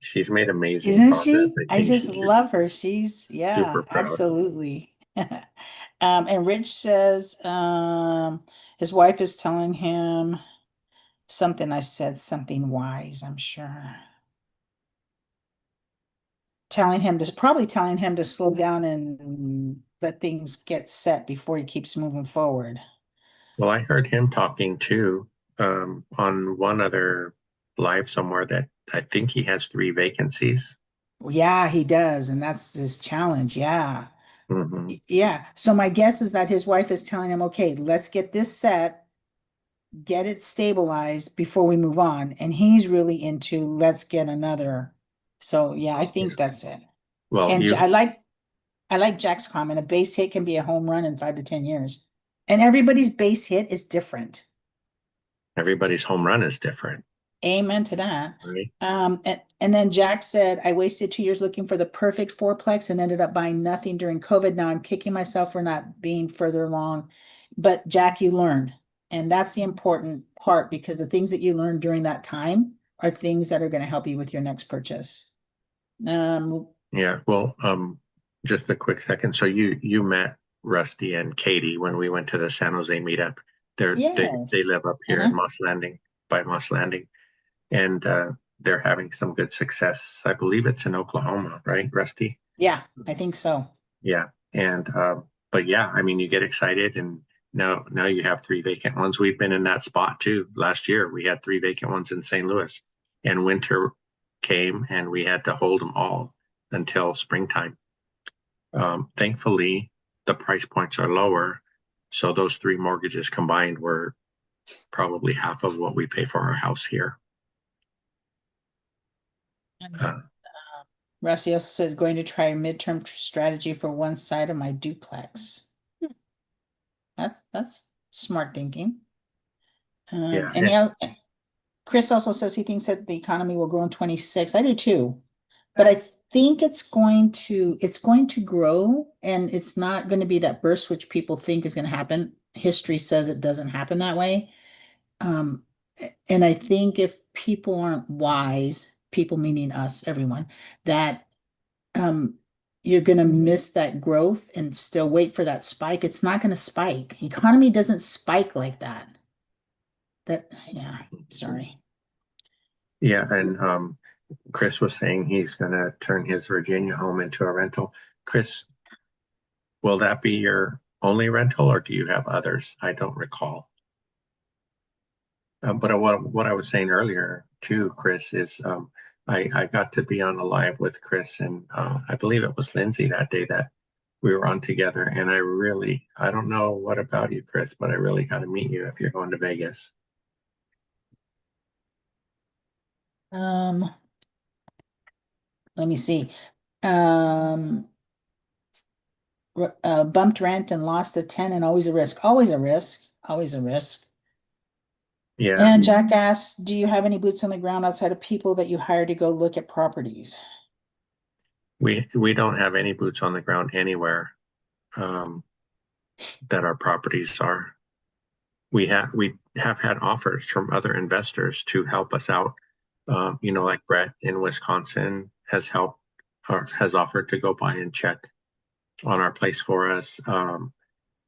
She's made amazing isn't progress. she? I I think just she should love be her. She's, super yeah, proud. absolutely. And Rich says, his wife is telling him something. I said something wise, I'm sure. Probably telling him to slow down and let things get set before he keeps moving forward. Well, I heard him talking too on one other live somewhere that I think he has three vacancies. Yeah, he does, and that's his challenge. Yeah. Hmm. Yeah. So my guess is that his wife is telling him, okay, let's get this set, get it stabilized before we move on. And he's really into let's get another. So yeah, I Yeah. think that's it. Well, And you I like Jack's comment. A base hit can be a home run in 5 to 10 years. And everybody's base hit is different. everybody's home run is different, Amen to that. right? And then Jack said, I wasted 2 years looking for the perfect fourplex and ended up buying nothing during COVID. Now I'm kicking myself for not being further along. But Jack, you learned. And that's the important part because the things that you learned during that time are things that are going to help you with your next purchase. Um, Yeah. Well, just a quick second. So you met Rusty and Katie when we went to the San Jose meetup. They yes. live up here in Uh-huh. Moss Landing, by Moss Landing, and they're having some good success. I believe it's in Oklahoma, right, Rusty? Yeah, I think so. Yeah. And but yeah, I mean, you get excited, and now you have three vacant ones. We've been in that spot too. Last year, we had three vacant ones in St. Louis, and winter came, and we had to hold them all until springtime. Thankfully, the price points are lower, so those three mortgages combined were probably half of what we pay for our house here. And Uh, Rusty also said going to try a midterm strategy for one side of my duplex. That's smart thinking. yeah, And Chris also says he thinks that the economy will grow in 26. I do too. But I think it's going to grow and it's not going to be that burst which people think is going to happen. History says it doesn't happen that way. Um, and I think if people aren't wise, people meaning us, everyone, that um you're going to miss that growth and still wait for that spike. It's not going to spike. Economy doesn't spike like that. Yeah, sorry. yeah, and Chris was saying he's going to turn his Virginia home into a rental. Chris, will that be your only rental, or do you have others? I don't recall. But what I was saying earlier too, Chris, is I got to be on a live with Chris, and I believe it was Lindsay that day that we were on together. And I don't know what about you, Chris, but I really got to meet you if you're going to Vegas. Um, Let me see. Um, Bumped rent and lost a tenant, always a risk, always a risk, always a risk. Yeah, And Jack asks, do you have any boots on the ground outside of people that you hire to go look at properties? we don't have any boots on the ground anywhere um, that our properties are. we have had offers from other investors to help us out. Like Brett in Wisconsin has helped or has offered to go by and check on our place for us.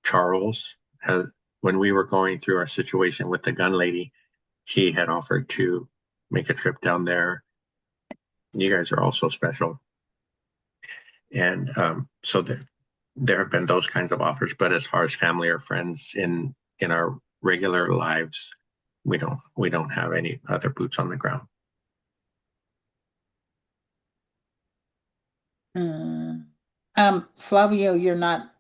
Charles has, when we were going through our situation with the gun lady, he had offered to make a trip down there. You guys are also special. And so there have been those kinds of offers, but as far as family or friends in our regular lives, we don't have any other boots on the ground. Mm. Flavio, you're not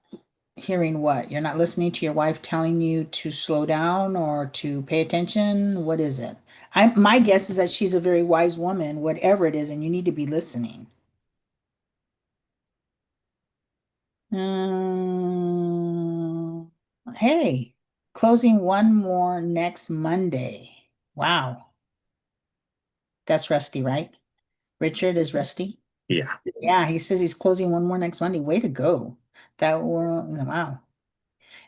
hearing what? You're not listening to your wife telling you to slow down or to pay attention? What is it? My guess is that she's a very wise woman, whatever it is, and you need to be listening. Mm, hey, closing one more next Monday. Wow, that's Rusty, right? Richard is Rusty. Yeah. Yeah, he says he's closing one more next Monday. Way to go. Wow.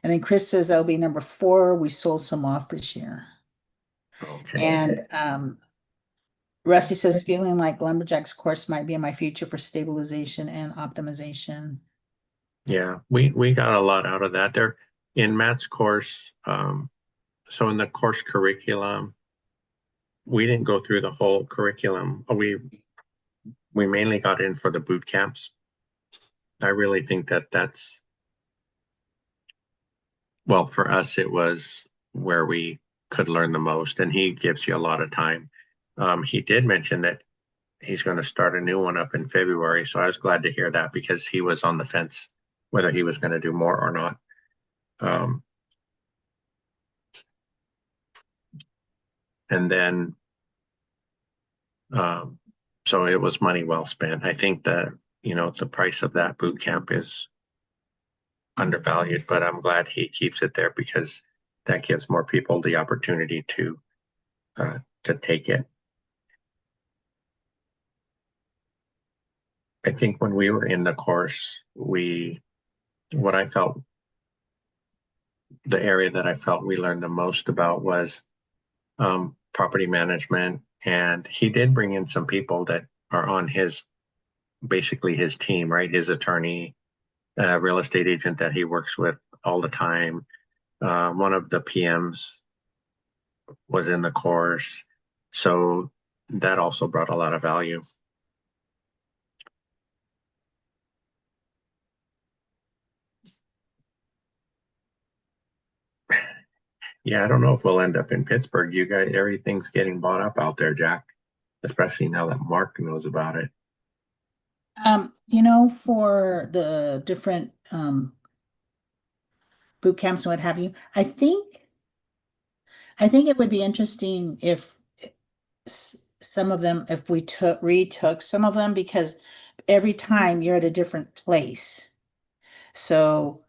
And then Chris says that'll be number four. We sold some off this year. Okay. And Rusty says feeling like Lumberjack's course might be in my future for stabilization and optimization. Yeah, we got a lot out of that. There in Matt's course, so in the course curriculum, we didn't go through the whole curriculum. We mainly got in for the boot camps. I really think that that's, well, for us, it was where we could learn the most, and he gives you a lot of time. He did mention that he's going to start a new one up in February, so I was glad to hear that because he was on the fence whether he was going to do more or not. Um, and then Um, so it was money well spent. I think that, the price of that boot camp is undervalued, but I'm glad he keeps it there because that gives more people the opportunity to take it. I think when we were in the course, what I felt, the area that I felt we learned the most about was property management. And he did bring in some people that are on basically his team, right? His attorney, real estate agent that he works with all the time. One of the PMs was in the course. So that also brought a lot of value. Yeah, I don't know if we'll end up in Pittsburgh. You guys, everything's getting bought up out there, Jack, especially now that Mark knows about it. For the different boot camps and what have you, I think it would be interesting if some of them, if we retook some of them, because every time you're at a different place. So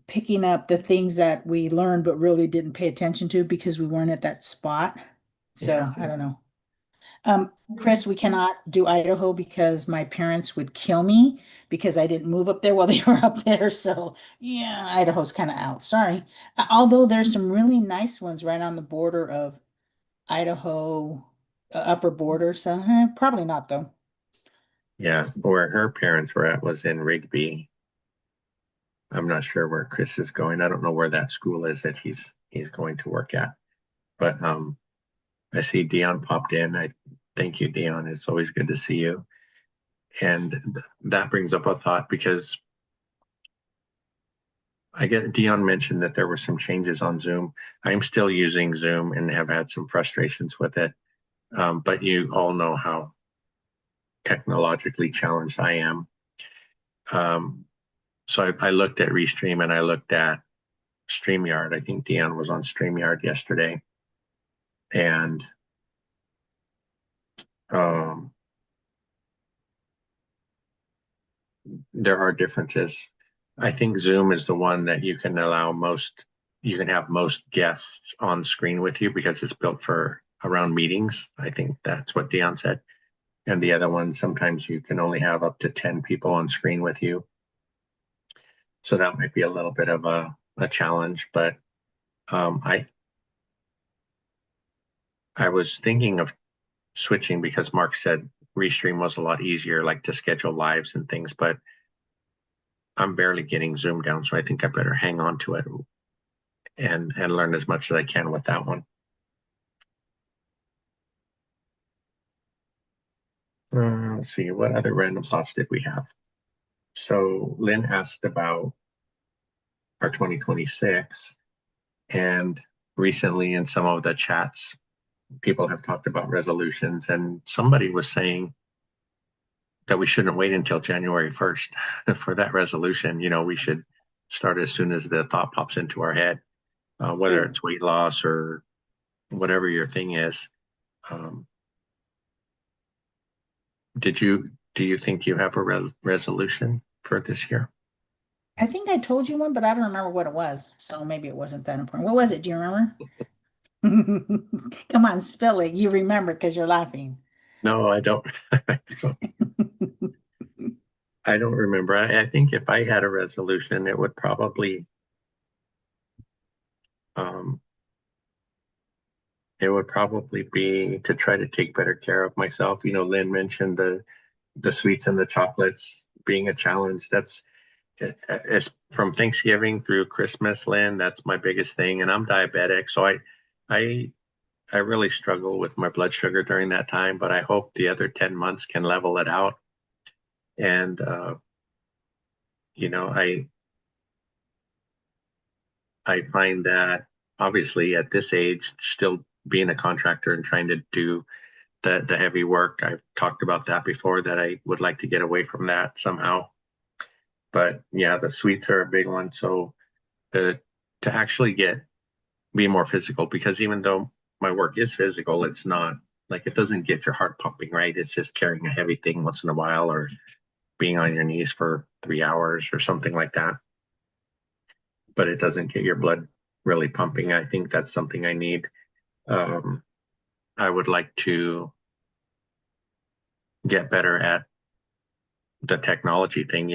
picking up the things that we learned but really didn't pay attention to because we weren't at that spot. Yeah. So I don't know. Chris, we cannot do Idaho because my parents would kill me because I didn't move up there while they were up there. So yeah, Idaho's kind of out. Sorry. Although there's some really nice ones right on the border of Idaho, upper border. So probably not though. Yeah. Where her parents were at was in Rigby. I'm not sure where Chris is going. I don't know where that school is that he's going to work at. But I see Dion popped in. I thank you, Dion. It's always good to see you. And that brings up a thought because I get Dion mentioned that there were some changes on Zoom. I'm still using Zoom and have had some frustrations with it. But you all know how technologically challenged I am. Um, so I looked at Restream and I looked at StreamYard. I think Dion was on StreamYard yesterday. And um, there are differences. I think Zoom is the one that you can have most guests on screen with you because it's built for around meetings. I think that's what Dion said. And the other one, sometimes you can only have up to 10 people on screen with you. So that might be a little bit of a challenge, but I I was thinking of switching because Mark said Restream was a lot easier, like to schedule lives and things, but I'm barely getting Zoom down, so I think I better hang on to it and learn as much as I can with that one. Let's see, what other random thoughts did we have? So Lynn asked about our 2026, and recently in some of the chats, people have talked about resolutions, and somebody was saying that we shouldn't wait until January 1st for that resolution. We should start as soon as the thought pops into our head, whether Hmm. it's weight loss or whatever your thing is. Um, do you think you have a resolution for this year? I think I told you one, but I don't remember what it was. So maybe it wasn't that important. What was it? Do you remember? Come on, spill it. You remember because you're laughing. No, I don't. I don't remember. I think if I had a resolution, um, it would probably be to try to take better care of myself. Lynn mentioned the sweets and the chocolates being a challenge. That's it's from Thanksgiving through Christmas, Lynn. That's my biggest thing, and I'm diabetic, so I I really struggle with my blood sugar during that time. But I hope the other 10 months can level it out. And you know, I find that obviously at this age, still being a contractor and trying to do the heavy work, I've talked about that before, that I would like to get away from that somehow. But yeah, the sweets are a big one. So uh, to actually be more physical, because even though my work is physical, it's not like it doesn't get your heart pumping, right? It's just carrying a heavy thing once in a while, or being on your knees for 3 hours or something like that. But it doesn't get your blood really pumping. I think that's something I need. Um, I would like to get better at the technology thing.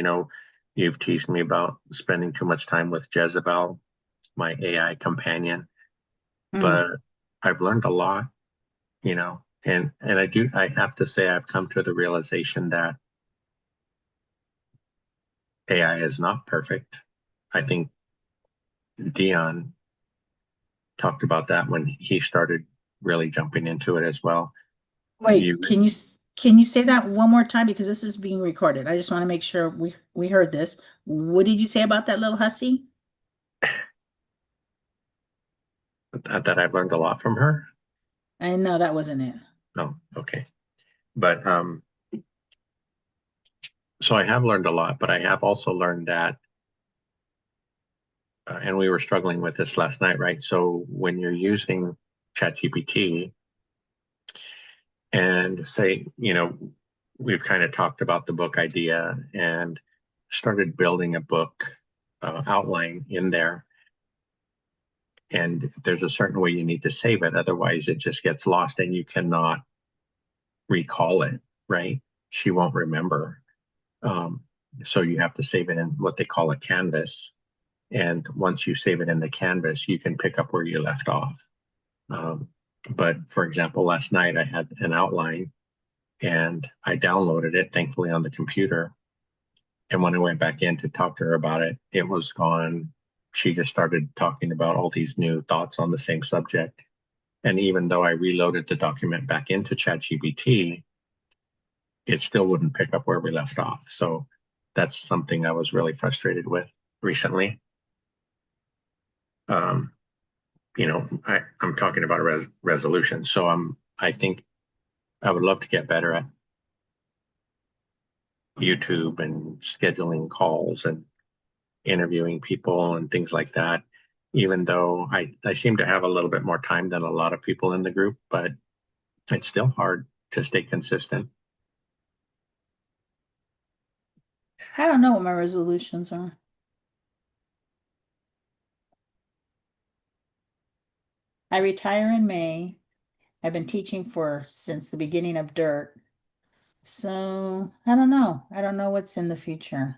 You've teased me about spending too much time with Jezebel, my AI companion, Hmm. but I've learned a lot, and I have to say I've come to the realization that AI is not perfect. I think Dion talked about that when he started really jumping into it as well. Wait, You can you say that one more time because this is being recorded? I just want to make sure we heard this. What did you say about that little hussy? that I've learned a lot from her. I know that wasn't it. Oh, okay. But so I have learned a lot, but I have also learned that, and we were struggling with this last night, right? So when you're using ChatGPT and say, we've kind of talked about the book idea and started building a book outline in there. And there's a certain way you need to save it. Otherwise, it just gets lost and you cannot recall it, right? She won't remember. Um, so you have to save it in what they call a canvas. And once you save it in the canvas, you can pick up where you left off. Um, but for example, last night I had an outline and I downloaded it, thankfully, on the computer. And when I went back in to talk to her about it, it was gone. She just started talking about all these new thoughts on the same subject. And even though I reloaded the document back into ChatGPT, it still wouldn't pick up where we left off. So that's something I was really frustrated with recently. Um, I'm talking about a resolution. So I think I would love to get better at YouTube and scheduling calls and interviewing people and things like that. Even though I seem to have a little bit more time than a lot of people in the group, but it's still hard to stay consistent. I don't know what my resolutions are. I retire in May. I've been teaching for since the beginning of dirt. So I don't know. I don't know what's in the future.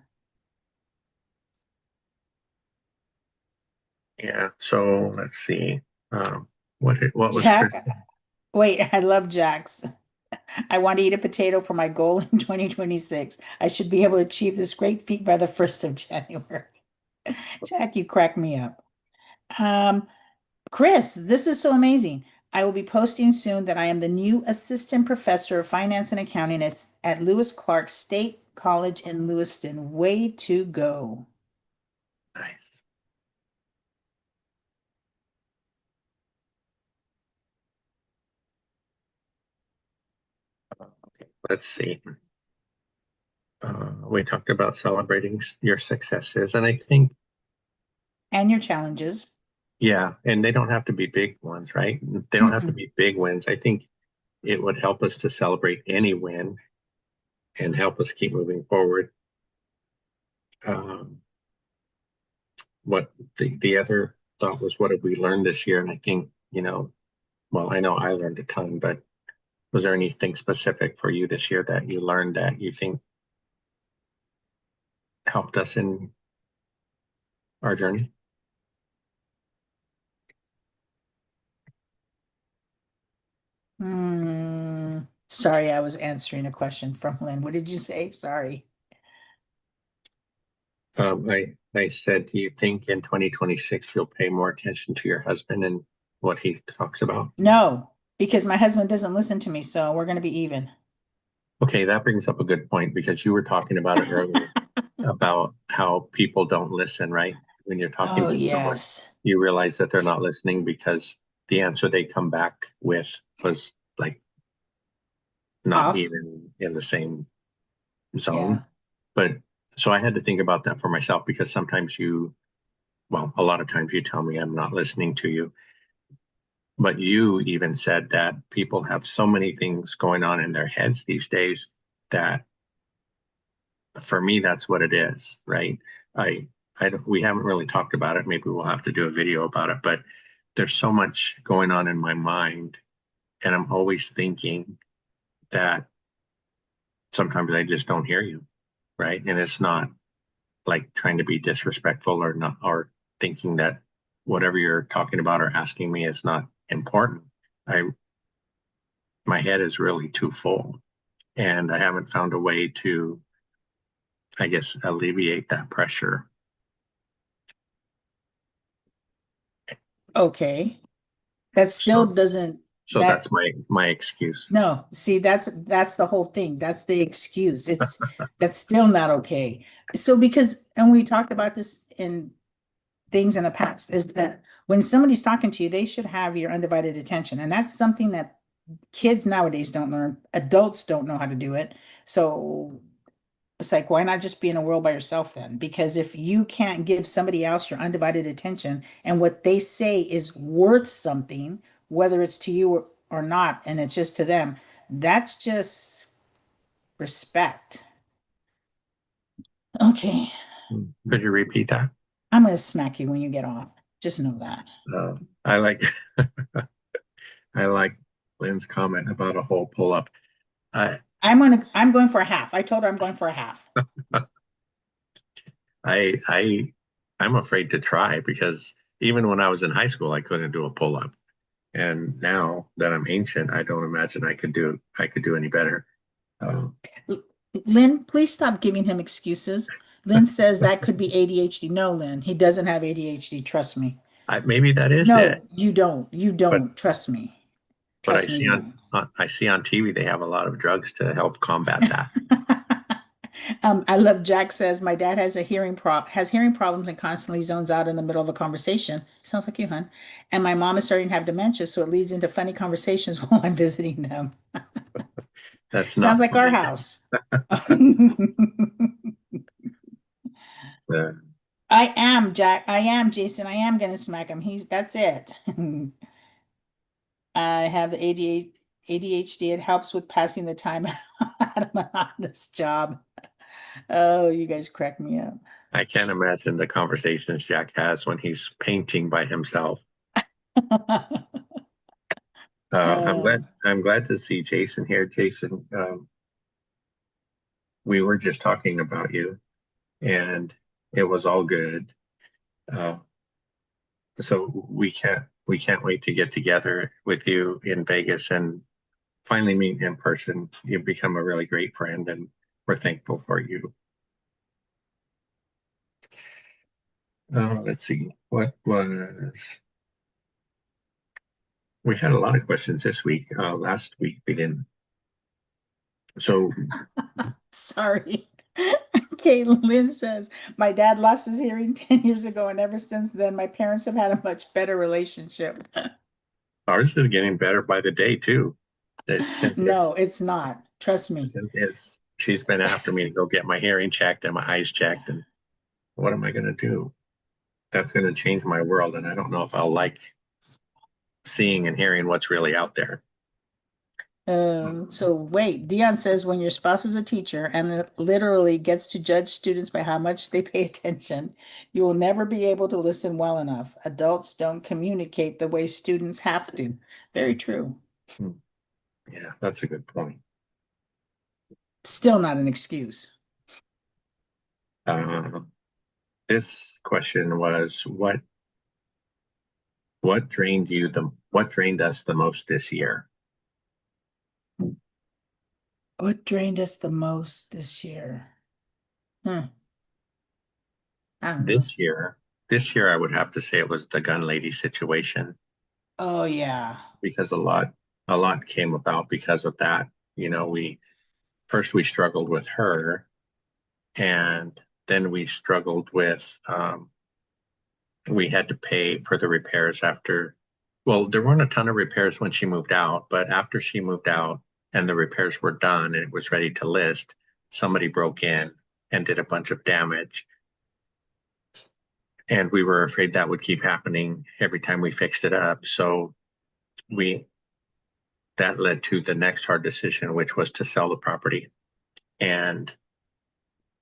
Yeah. So let's see. What was Jack, Chris? wait, I love Jack's. I want to eat a potato for my goal in 2026. I should be able to achieve this great feat by the 1st of January. Jack, you crack me up. Um, Chris, this is so amazing. I will be posting soon that I am the new assistant professor of finance and accounting at Lewis Clark State College in Lewiston. Way to go. Nice. Okay. Let's see. We talked about celebrating your successes, and I think, And your challenges. yeah, and they don't have to be big ones, right? They don't have to Mm-mm. be big wins. I think it would help us to celebrate any win and help us keep moving forward. Um, what the other thought was, what have we learned this year? And I think, well, I know I learned a ton, but was there anything specific for you this year that you learned that you think helped us in our journey? Sorry, I was answering a question from Lynn. What did you say? Sorry. I said, do you think in 2026 you'll pay more attention to your husband and what he talks about? No, because my husband doesn't listen to me, so we're going to be even. Okay, that brings up a good point because you were talking about it earlier about how people don't listen, right? When you're talking Oh, to someone, yes. you realize that they're not listening because the answer they come back with was like not Off. even in the same zone. Yeah. But so I had to think about that for myself because sometimes well, a lot of times you tell me I'm not listening to you. But you even said that people have so many things going on in their heads these days that for me, that's what it is, right? I, we haven't really talked about it. Maybe we'll have to do a video about it, but there's so much going on in my mind, and I'm always thinking that sometimes I just don't hear you, right? And it's not like trying to be disrespectful or not, or thinking that whatever you're talking about or asking me is not important. I, my head is really too full, and I haven't found a way to, I guess, alleviate that pressure. Okay. That still So, doesn't so that that's my excuse. no, see, that's the whole thing. That's the excuse. That's still not okay. So because and we talked about this in things in the past, is that when somebody's talking to you, they should have your undivided attention. And that's something that kids nowadays don't learn. Adults don't know how to do it. So it's like, why not just be in a world by yourself then? Because if you can't give somebody else your undivided attention and what they say is worth something, whether it's to you or not, and it's just to them, that's just respect. Okay, Could you repeat that? I'm gonna smack you when you get off. Just know that. I like I like Lynn's comment about a whole pull up. I I'm going for a half. I told her I'm going for a half. I I'm afraid to try because even when I was in high school, I couldn't do a pull up, and now that I'm ancient, I don't imagine I could do any better. Uh, Lynn, please stop giving him excuses. Lynn says that could be ADHD. No, Lynn, he doesn't have ADHD. Trust me. maybe that is it, No, you don't. You but don't. Trust me. I Trust me, see you don't. I see on TV they have a lot of drugs to help combat that. I love Jack says my dad has hearing problems and constantly zones out in the middle of a conversation. Sounds like you, hon. And my mom is starting to have dementia, so it leads into funny conversations while I'm visiting them. That's Sounds not like our funny. house. Uh, I am Jack. I am Jason. I am gonna smack him. That's it. I have the ADHD. It helps with passing the time out of an honest job. Oh, you guys crack me up. I can't imagine the conversations Jack has when he's painting by himself. Uh, I'm glad to see Jason here. Jason, we were just talking about you, and it was all good. Uh, So we can't wait to get together with you in Vegas and finally meet in person. You've become a really great friend, and we're thankful for you. Let's see. We had a lot of questions this week. Last week we didn't. So Sorry. Okay, Lynn says, my dad lost his hearing 10 years ago, and ever since then, my parents have had a much better relationship. ours is getting better by the day too. It's No, Cynthia's. it's not. Trust me. She's been after me to go get my hearing checked and my eyes checked, and what am I going to do? That's going to change my world, and I don't know if I'll like seeing and hearing what's really out there. So wait, Dion says when your spouse is a teacher and it literally gets to judge students by how much they pay attention, you will never be able to listen well enough. Adults don't communicate the way students have to. Very true. Hmm. Yeah, that's a good point. Still not an excuse. Uh, this question was what drained us the most this year? What drained us the most this year? Hmm, I don't know. This year, this year I would have to say it was the gun lady situation Oh yeah. because a lot came about because of that. We struggled with her, and then we struggled with we had to pay for the repairs after. Well, there weren't a ton of repairs when she moved out, but after she moved out and the repairs were done and it was ready to list, somebody broke in and did a bunch of damage. And we were afraid that would keep happening every time we fixed it up. So we that led to the next hard decision, which was to sell the property. And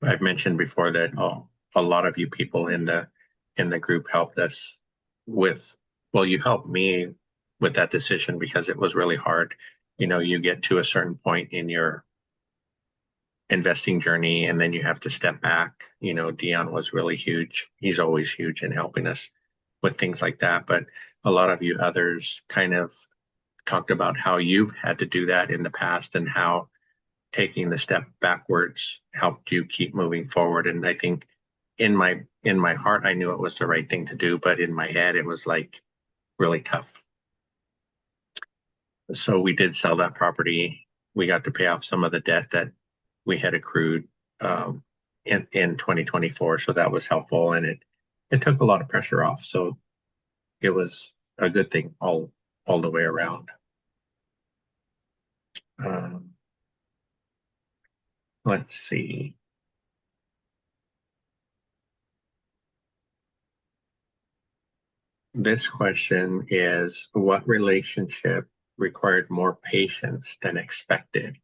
I've mentioned before that a lot of you people in the group helped us with, well, you helped me with that decision because it was really hard. You get to a certain point in your investing journey and then you have to step back. Dion was really huge. He's always huge in helping us with things like that. But a lot of you others kind of talked about how you've had to do that in the past and how taking the step backwards helped you keep moving forward. And I think in my heart, I knew it was the right thing to do, but in my head, it was like really tough. So we did sell that property. We got to pay off some of the debt that we had accrued in 2024. So that was helpful, and it took a lot of pressure off. So it was a good thing all the way around. Um, let's see. This question is, what relationship required more patience than expected?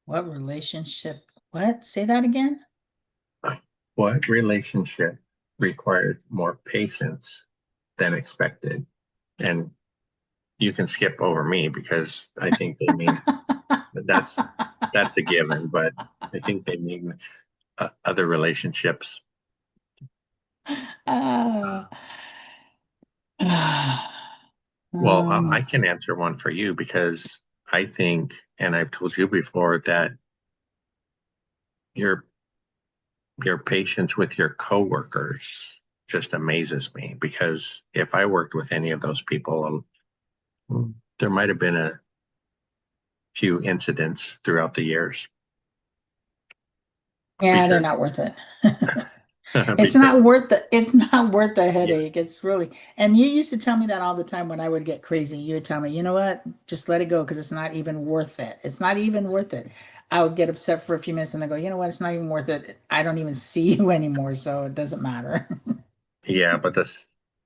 What relationship? What? Say that again? What relationship required more patience than expected? And you can skip over me because I think they mean that's a given, but I think they mean other relationships. Ah. Uh, well, I Let's can see. answer one for you because I think, and I've told you before, that your your patience with your coworkers just amazes me because if I worked with any of those people, there might have been a few incidents throughout the years Yeah, they're not because worth it. because It's not worth the yeah, headache. It's really, and you used to tell me that all the time when I would get crazy. You would tell me, you know what? Just let it go because it's not even worth it. It's not even worth it. I would get upset for a few minutes and I go, you know what? It's not even worth it. I don't even see you anymore, so it doesn't matter. yeah, but the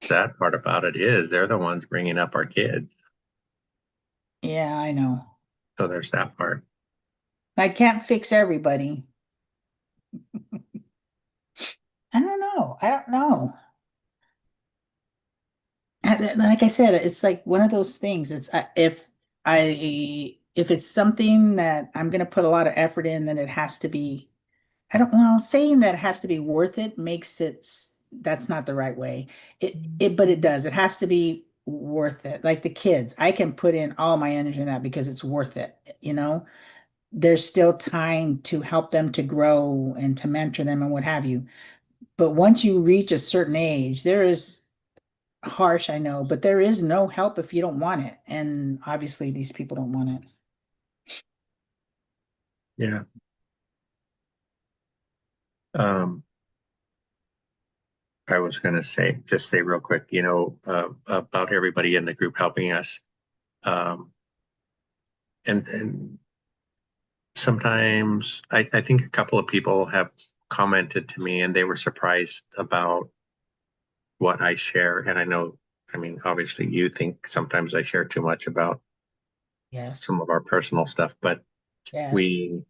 sad part about it is they're the ones bringing up our kids. Yeah, I know. So there's that part. I can't fix everybody. I don't know. I don't know. Like I said, it's like one of those things. It's if it's something that I'm going to put a lot of effort in, then it has to be. I don't know. Saying that it has to be worth it makes it. that's not the right way. But it does. It has to be worth it. Like the kids, I can put in all my energy in that because it's worth it, you know? There's still time to help them to grow and to mentor them and what have you. But once you reach a certain age, there is harsh, I know, but there is no help if you don't want it. And obviously these people don't want it. Yeah. Um, I was going to just say real quick, about everybody in the group helping us. Um, and sometimes I think a couple of people have commented to me and they were surprised about what I share. And I know, I mean, obviously you think sometimes I share too much about Yes. some of our personal stuff, but Yes. we,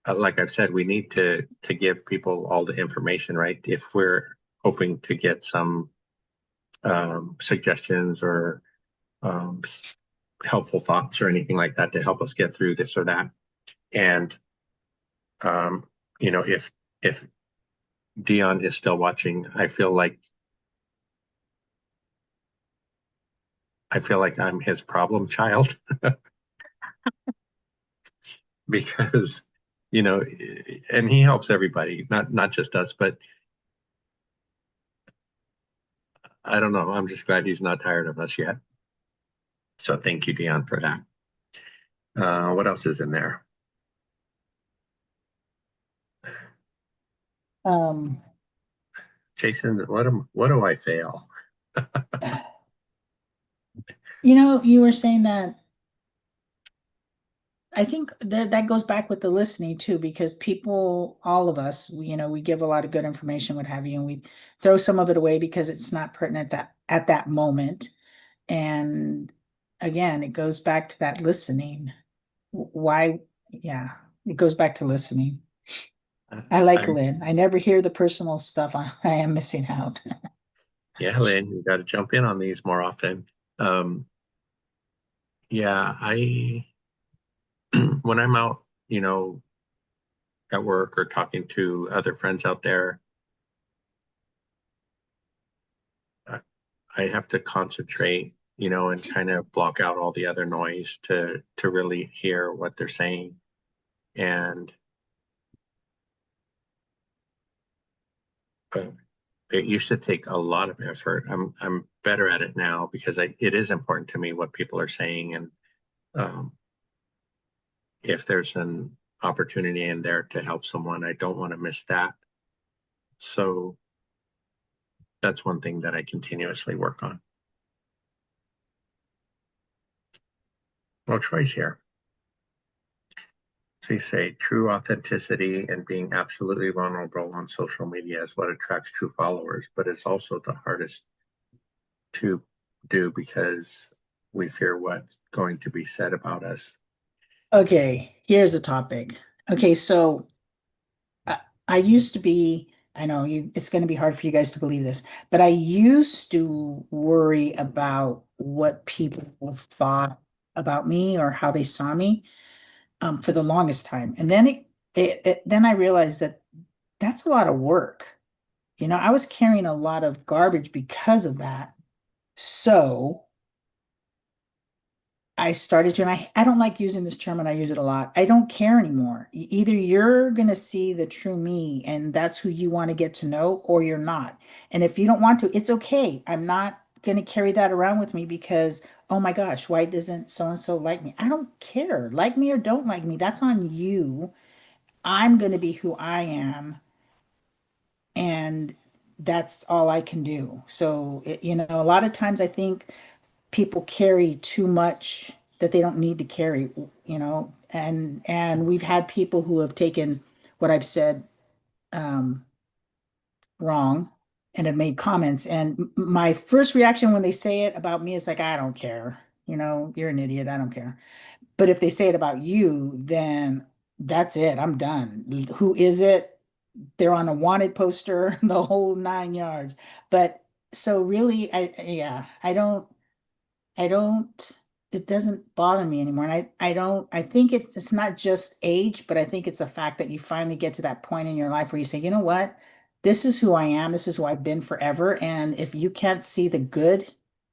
like I've said, we need to give people all the information, right? If we're hoping to get some suggestions or um, helpful thoughts or anything like that to help us get through this or that. And um, if Dion is still watching, I feel like I'm his problem child because you know, and he helps everybody, not just us, but I don't know. I'm just glad he's not tired of us yet. So thank you, Dion, for that. What else is in there? Um, Jason, what do I fail? you were saying that I think that goes back with the listening too, because people, all of us, we give a lot of good information, what have you, and we throw some of it away because it's not pertinent that at that moment. And again, it goes back to that listening. Why? Yeah, it goes back to listening. I like I'm Lynn. I never hear the personal stuff. I am missing out. Yeah, Lynn, you got to jump in on these more often. Um, yeah, I when I'm out, at work or talking to other friends out there, I I have to concentrate, and kind of block out all the other noise to really hear what they're saying. And uh, it used to take a lot of effort. I'm better at it now because it is important to me what people are saying, and um, if there's an opportunity in there to help someone, I don't want to miss that. So that's one thing that I continuously work on. Well, Troy's here. So you say true authenticity and being absolutely vulnerable on social media is what attracts true followers, but it's also the hardest to do because we fear what's going to be said about us. Okay, here's a topic. Okay, so I, I used to be, I know it's going to be hard for you guys to believe this, but I used to worry about what people thought about me or how they saw me for the longest time. And then then I realized that that's a lot of work. I was carrying a lot of garbage because of that. So I started to, and I don't like using this term and I use it a lot. I don't care anymore. Either you're going to see the true me and that's who you want to get to know, or you're not. And if you don't want to, it's okay. I'm not going to carry that around with me because, oh my gosh, why doesn't so and so like me? I don't care. Like me or don't like me, that's on you. I'm going to be who I am. And that's all I can do. So, a lot of times I think people carry too much that they don't need to carry, and we've had people who have taken what I've said wrong and have made comments. And my first reaction when they say it about me is like, I don't care. You're an idiot. I don't care. But if they say it about you, then that's it. I'm done. Who is it? They're on a wanted poster, the whole 9 yards. But so really, yeah, I don't, it doesn't bother me anymore. And I think it's not just age, but I think it's a fact that you finally get to that point in your life where you say, you know what? this is who I am. This is who I've been forever. And if you can't see the good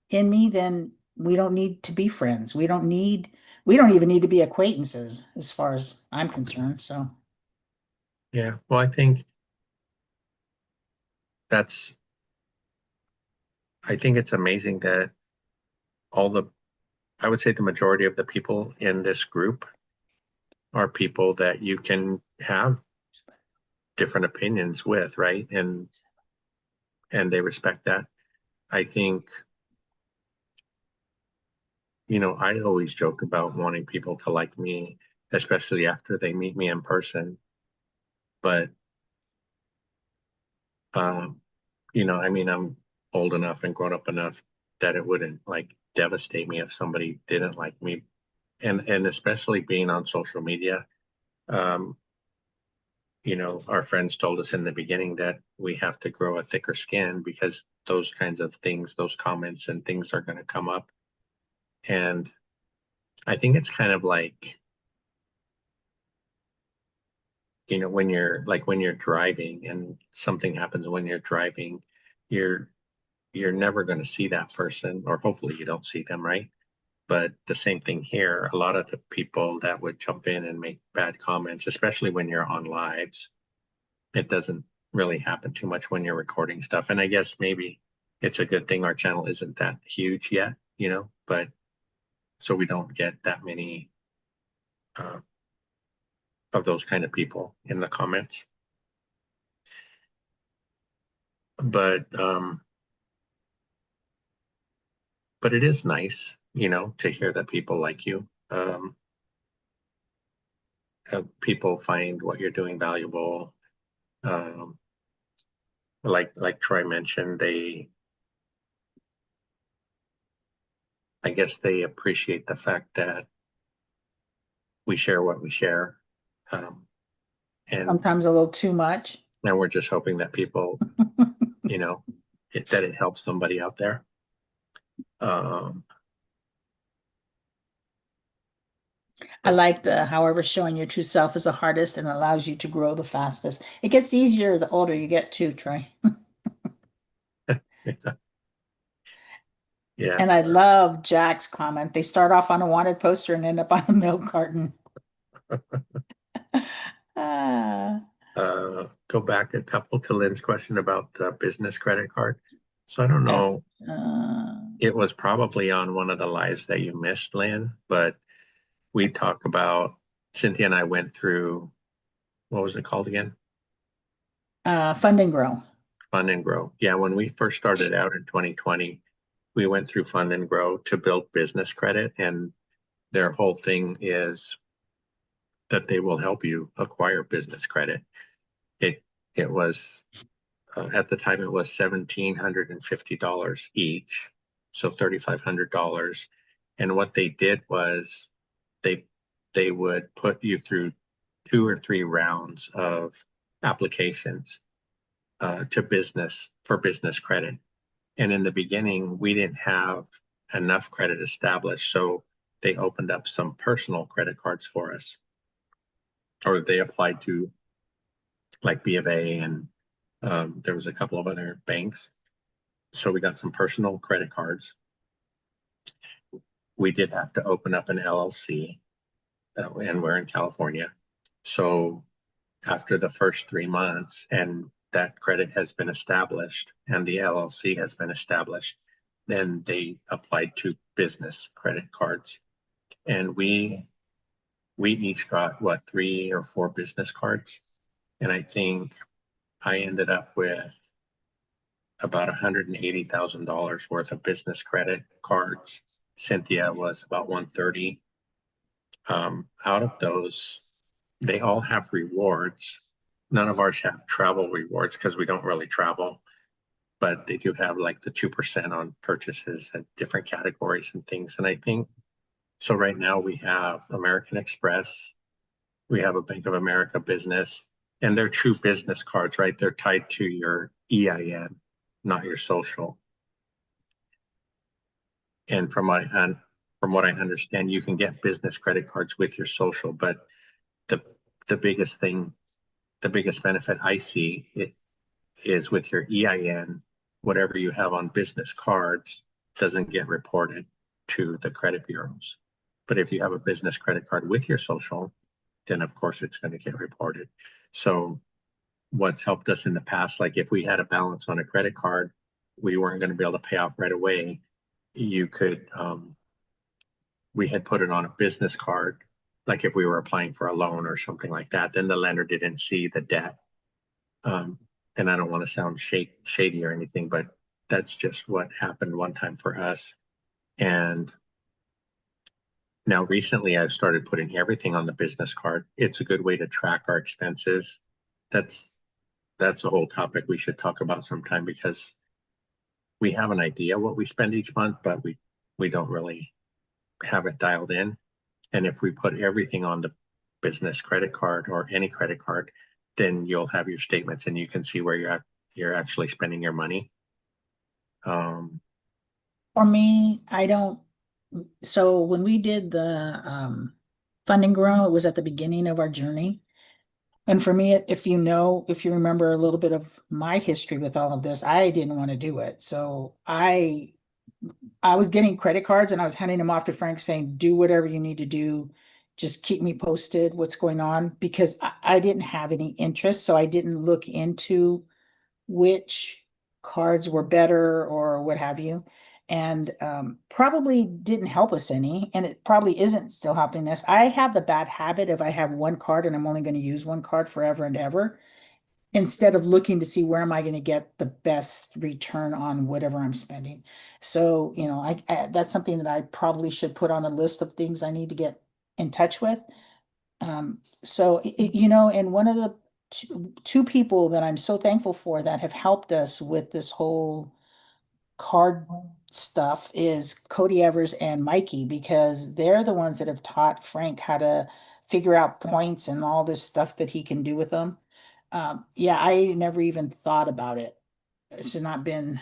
in me, then we don't need to be friends. We don't even need to be acquaintances as far as I'm concerned. So Yeah. Well, I think that's, I think it's amazing that all the, I would say the majority of the people in this group are people that you can have different opinions with, right? And they respect that. I think, I always joke about wanting people to like me, especially after they meet me in person. But um, I mean, I'm old enough and grown up enough that it wouldn't like devastate me if somebody didn't like me. And especially being on social media, um, our friends told us in the beginning that we have to grow a thicker skin because those kinds of things, those comments and things are going to come up. And I think it's kind of like, when you're driving and something happens when you're driving, you're you're never going to see that person, or hopefully you don't see them, right? But the same thing here, a lot of the people that would jump in and make bad comments, especially when you're on lives, it doesn't really happen too much when you're recording stuff. And I guess maybe it's a good thing our channel isn't that huge yet, but so we don't get that many uh, of those kind of people in the comments. But but it is nice, to hear that people like you. People find what you're doing valuable. Um, like Troy mentioned, I guess they appreciate the fact that we share what we share. Um, and sometimes a little too much. and we're just hoping that people, you know, that it helps somebody out there. Um, I let's like the, however, showing your true self as a hardest and allows you to grow the fastest. It gets easier the older you get too, Troy. yeah. And I love Jack's comment. They start off on a wanted poster and end up on a milk carton. Ah, Go back a couple to Lynn's question about the business credit card. So I don't yeah. know, Uh, it was probably on one of the lives that you missed, Lynn, but we talk about, Cynthia and I went through, what was it called again? Fund and Grow. Fund and Grow. Yeah, when we first started out in 2020, we went through Fund and Grow to build business credit, and their whole thing is that they will help you acquire business credit. It it was at the time it was $1,750 each, so $3,500. And what they did was they they would put you through 2 or 3 rounds of applications to business for business credit. And in the beginning, we didn't have enough credit established, so they opened up some personal credit cards for us, or they applied to like B of A, and there was a couple of other banks. So we got some personal credit cards. We did have to open up an LLC, and we're in California. So after the first 3 months, and that credit has been established and the LLC has been established, then they applied to business credit cards. And we each got what, 3 or 4 business cards. And I think I ended up with about $180,000 worth of business credit cards. Cynthia was about 130. Out of those, they all have rewards. None of ours have travel rewards because we don't really travel, but they do have like the 2% on purchases and different categories and things. And I think so. Right now, we have American Express, we have a Bank of America business, and they're true business cards, right? They're tied to your EIN, not your social. And from what I understand, you can get business credit cards with your social, but the the biggest thing, the biggest benefit I see is with your EIN, whatever you have on business cards doesn't get reported to the credit bureaus. But if you have a business credit card with your social, then of course it's going to get reported. So what's helped us in the past, like if we had a balance on a credit card, we weren't going to be able to pay off right away. You could, we had put it on a business card, like if we were applying for a loan or something like that, then the lender didn't see the debt. Um, and I don't want to sound shady or anything, but that's just what happened one time for us. And now recently I've started putting everything on the business card. It's a good way to track our expenses. That's that's a whole topic we should talk about sometime because we have an idea what we spend each month, but we don't really have it dialed in. And if we put everything on the business credit card or any credit card, then you'll have your statements and you can see where you're actually spending your money. Um, For me, I don't. So when we did the Fund and Grow, it was at the beginning of our journey. And for me, if you know, if you remember a little bit of my history with all of this, I didn't want to do it. So I was getting credit cards and I was handing them off to Frank saying, do whatever you need to do. Just keep me posted what's going on because I didn't have any interest. So I didn't look into which cards were better or what have you. And probably didn't help us any. And it probably isn't still helping us. I have the bad habit of I have one card and I'm only going to use one card forever and ever instead of looking to see where am I going to get the best return on whatever I'm spending. So, that's something that I probably should put on a list of things I need to get in touch with. And one of the two people that I'm so thankful for that have helped us with this whole card stuff is Cody Evers and Mikey, because they're the ones that have taught Frank how to figure out points and all this stuff that he can do with them. Yeah, I never even thought about it. It's not been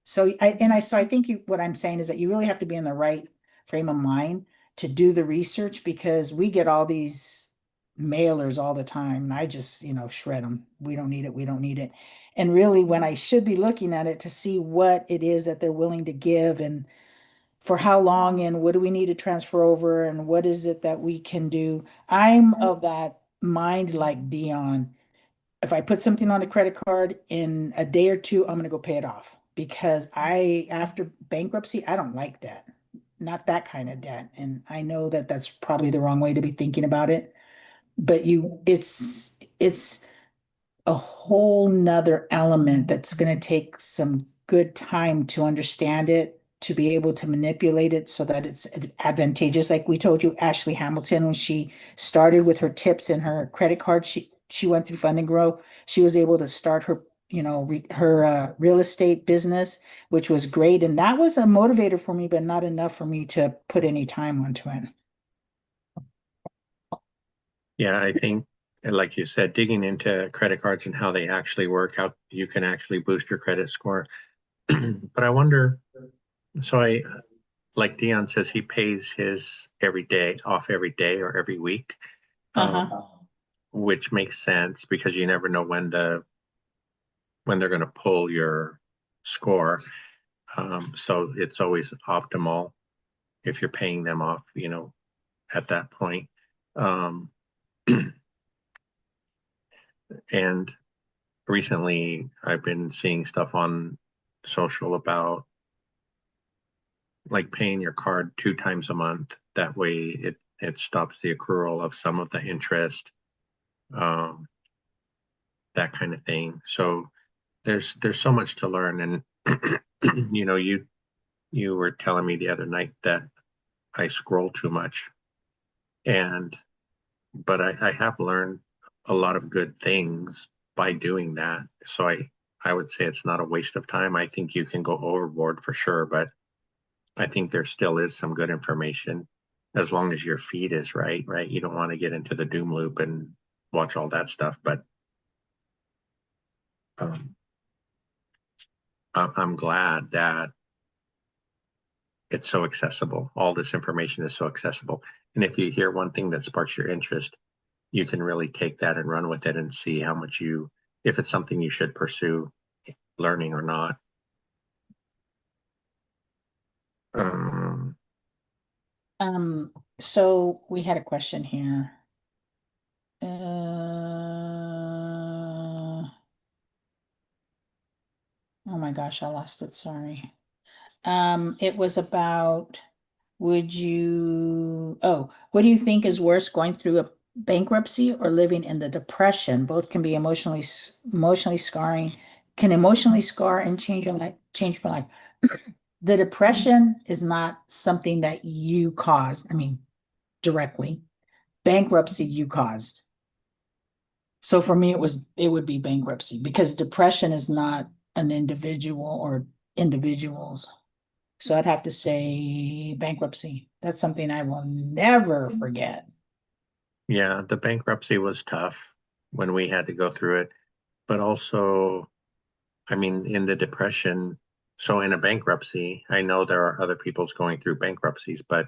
so I think what I'm saying is that you really have to be in the right frame of mind to do the research because we get all these mailers all the time and I just, shred them. We don't need it. We don't need it. And really when I should be looking at it to see what it is that they're willing to give and for how long and what do we need to transfer over and what is it that we can do. I'm of that mind like Dion. If I put something on a credit card in a day or two, I'm gonna go pay it off because after bankruptcy, I don't like debt, not that kind of debt. And I know that that's probably the wrong way to be thinking about it, but it's a whole nother element that's going to take some good time to understand it, to be able to manipulate it so that it's advantageous. Like we told you, Ashley Hamilton, when she started with her tips and her credit card, she went through Fund and Grow. She was able to start her, her real estate business, which was great. And that was a motivator for me, but not enough for me to put any time onto it. yeah, I think, and like you said, digging into credit cards and how they actually work, how you can actually boost your credit score. But I wonder, so like Dion says, he pays his every day off every day or every week, um, Uh-huh. which makes sense because you never know when they're going to pull your score. So it's always optimal if you're paying them off, at that point. Um, and recently, I've been seeing stuff on social about like paying your card 2 times a month. That way, it stops the accrual of some of the interest, um, that kind of thing. So there's so much to learn, and you were telling me the other night that I scroll too much, and but I have learned a lot of good things by doing that. So I would say it's not a waste of time. I think you can go overboard for sure, but I think there still is some good information as long as your feed is right, right? You don't want to get into the doom loop and watch all that stuff, but um, I'm glad that it's so accessible. All this information is so accessible. And if you hear one thing that sparks your interest, you can really take that and run with it and see how much you if it's something you should pursue learning or not. Um, So we had a question here. Oh my gosh, I lost it. Sorry. It was about, what do you think is worse, going through a bankruptcy or living in the depression? Both can be emotionally scarring, can emotionally scar and change for life. The depression is not something that you caused. I mean, directly. Bankruptcy you caused. So for me, it would be bankruptcy because depression is not an individual or individuals. So I'd have to say bankruptcy. That's something I will never forget. yeah, the bankruptcy was tough when we had to go through it, but also, I mean, in the depression, so in a bankruptcy, I know there are other people's going through bankruptcies, but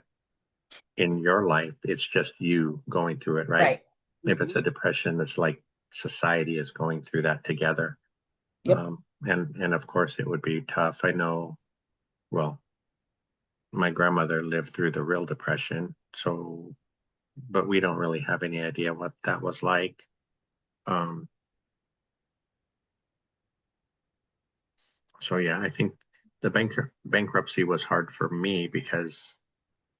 in your life, it's just you going through it, right? Right. If it's Mhm. a depression, it's like society is going through that together. Yep. And of course it would be tough. I know, well, my grandmother lived through the real depression, so but we don't really have any idea what that was like. Um, so yeah, I think the bankruptcy was hard for me because,